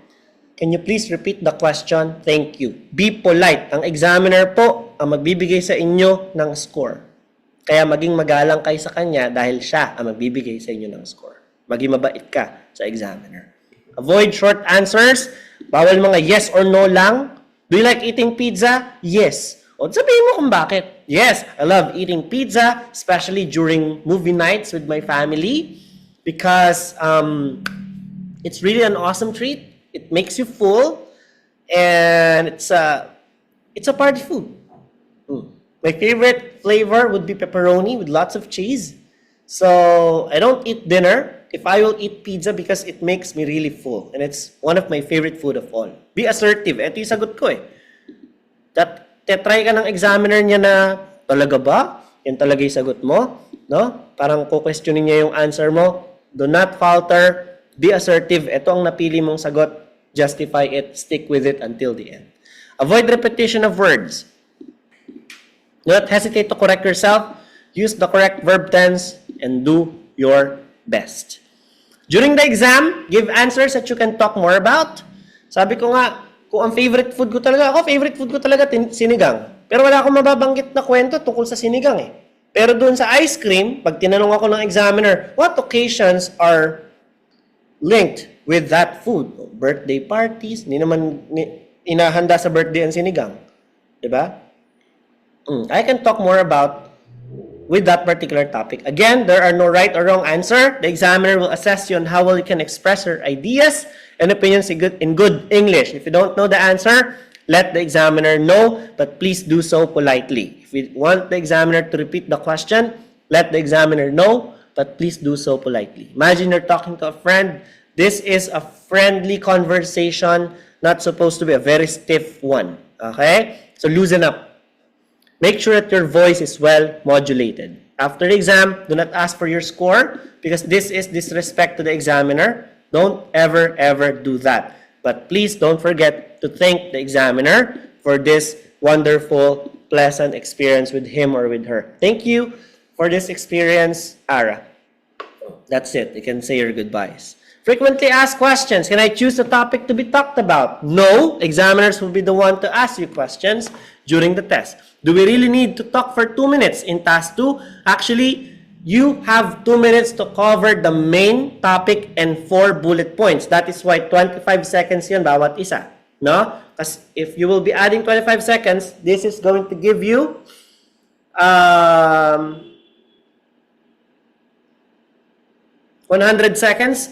can you please repeat the question? Thank you." Be polite. Ang examiner po ang magbibigay sa inyo ng score. Kaya maging magalang kayo sa kanya dahil siya ang magbibigay sa inyo ng score. Maging mabait ka sa examiner. Avoid short answers. Bawal mga yes or no lang. Do you like eating pizza? Yes. O sabihin mo kung bakit. Yes, I love eating pizza, especially during movie nights with my family because it's really an awesome treat. It makes you full and it's a party food. My favorite flavor would be pepperoni with lots of cheese. So, I don't eat dinner if I will eat pizza because it makes me really full. And it's one of my favorite food of all. Be assertive. Ito yung sagot ko Tetry ka ng examiner niya na, talaga ba? Yan talaga yung sagot mo? No? Parang questionin niya yung answer mo. Do not falter. Be assertive. Ito ang napili mong sagot. Justify it. Stick with it until the end. Avoid repetition of words. Do not hesitate to correct yourself. Use the correct verb tense and do your best. During the exam, give answers that you can talk more about. Sabi ko nga, kung ang favorite food ko talaga sinigang. Pero wala akong mababanggit na kwento tungkol sa sinigang Pero doon sa ice cream, pag tinanong ako ng examiner, what occasions are linked with that food? Birthday parties, hindi naman inahanda sa birthday ang sinigang. Diba? I can talk more about with that particular topic. Again, there are no right or wrong answer. The examiner will assess you on how well you can express your ideas and opinions in good English. If you don't know the answer, let the examiner know, but please do so politely. If you want the examiner to repeat the question, let the examiner know, but please do so politely. Imagine you're talking to a friend. This is a friendly conversation, not supposed to be a very stiff one. Okay? So loosen up. Make sure that your voice is well modulated. After the exam, do not ask for your score because this is disrespect to the examiner. Don't ever do that. But please don't forget to thank the examiner for this wonderful, pleasant experience with him or with her. Thank you for this experience, Ara. That's it. You can say your goodbyes. Frequently asked questions. Can I choose a topic to be talked about? No. Examiners will be the one to ask you questions during the test. Do we really need to talk for 2 minutes in task 2? Actually, you have 2 minutes to cover the main topic and 4 bullet points. That is why 25 seconds yan bawat isa. No? Because if you will be adding 25 seconds, this is going to give you 100 seconds.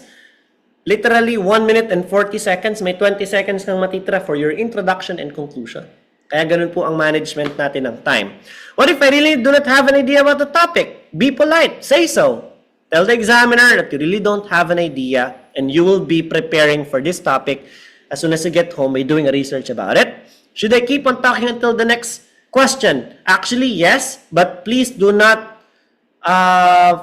Literally 1 minute and 40 seconds. May 20 seconds kang matitira for your introduction and conclusion. Kaya ganun po ang management natin ng time. What if I really do not have an idea about the topic? Be polite. Say so. Tell the examiner that you really don't have an idea and you will be preparing for this topic as soon as you get home by doing a research about it. Should I keep on talking until the next question? Actually, yes, but please do not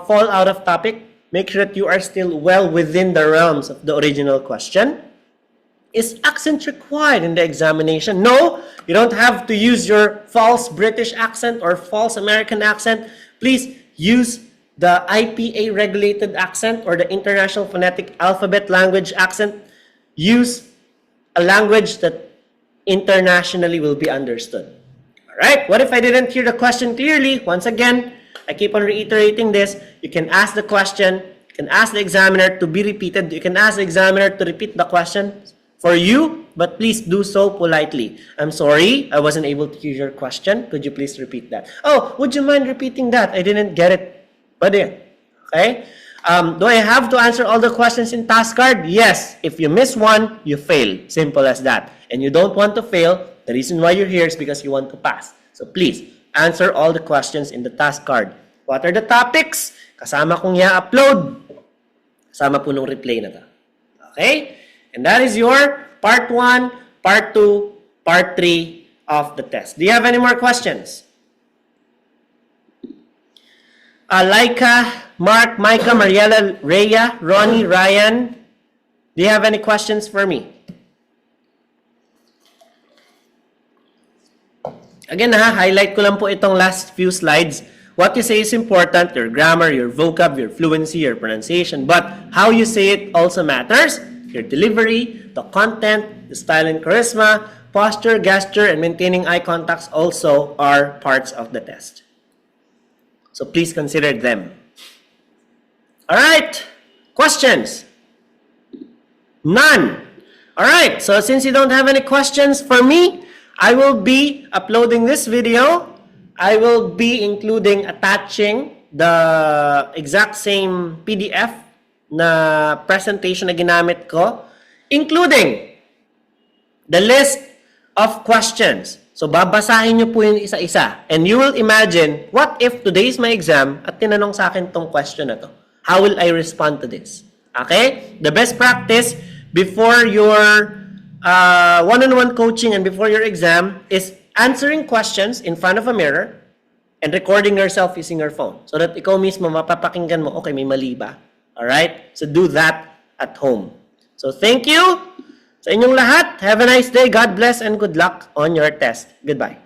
fall out of topic. Make sure that you are still well within the realms of the original question. Is accent required in the examination? No, you don't have to use your false British accent or false American accent. Please use the IPA regulated accent or the International Phonetic Alphabet language accent. use a language that internationally will be understood. Alright, what if I didn't hear the question clearly? Once again, I keep on reiterating this. You can ask the question, you can ask the examiner to be repeated, you can ask the examiner to repeat the question for you, but please do so politely. I'm sorry, I wasn't able to hear your question. Could you please repeat that? Oh, would you mind repeating that? I didn't get it. Okay? Do I have to answer all the questions in task card? Yes. If you miss one, you fail. Simple as that. And you don't want to fail. The reason why you're here is because you want to pass. So please, answer all the questions in the task card. What are the topics? Kasama kong i-upload. Kasama po nung replay na to. Okay? And that is your part 1, part 2, part 3 of the test. Do you have any more questions? Laika, Mark, Micah, Mariela, Rhea, Ronnie, Ryan, do you have any questions for me? Again, highlight ko lang po itong last few slides. What you say is important, your grammar, your vocab, your fluency, your pronunciation, but how you say it also matters. Your delivery, the content, the style and charisma, posture, gesture, and maintaining eye contacts also are parts of the test. So please consider them. Alright, questions? None. Alright, so since you don't have any questions for me, I will be uploading this video. I will be attaching the exact same PDF na presentation na ginamit ko, including the list of questions. So, babasahin nyo po yung isa-isa. And you will imagine, what if today is my exam at tinanong sa akin tong question na to? How will I respond to this? Okay? The best practice before your one-on-one coaching and before your exam is answering questions in front of a mirror and recording yourself using your phone. So that ikaw mismo mapapakinggan mo, okay, may mali ba? Alright? So do that at home. So thank you sa inyong lahat. Have a nice day. God bless and good luck on your test. Goodbye.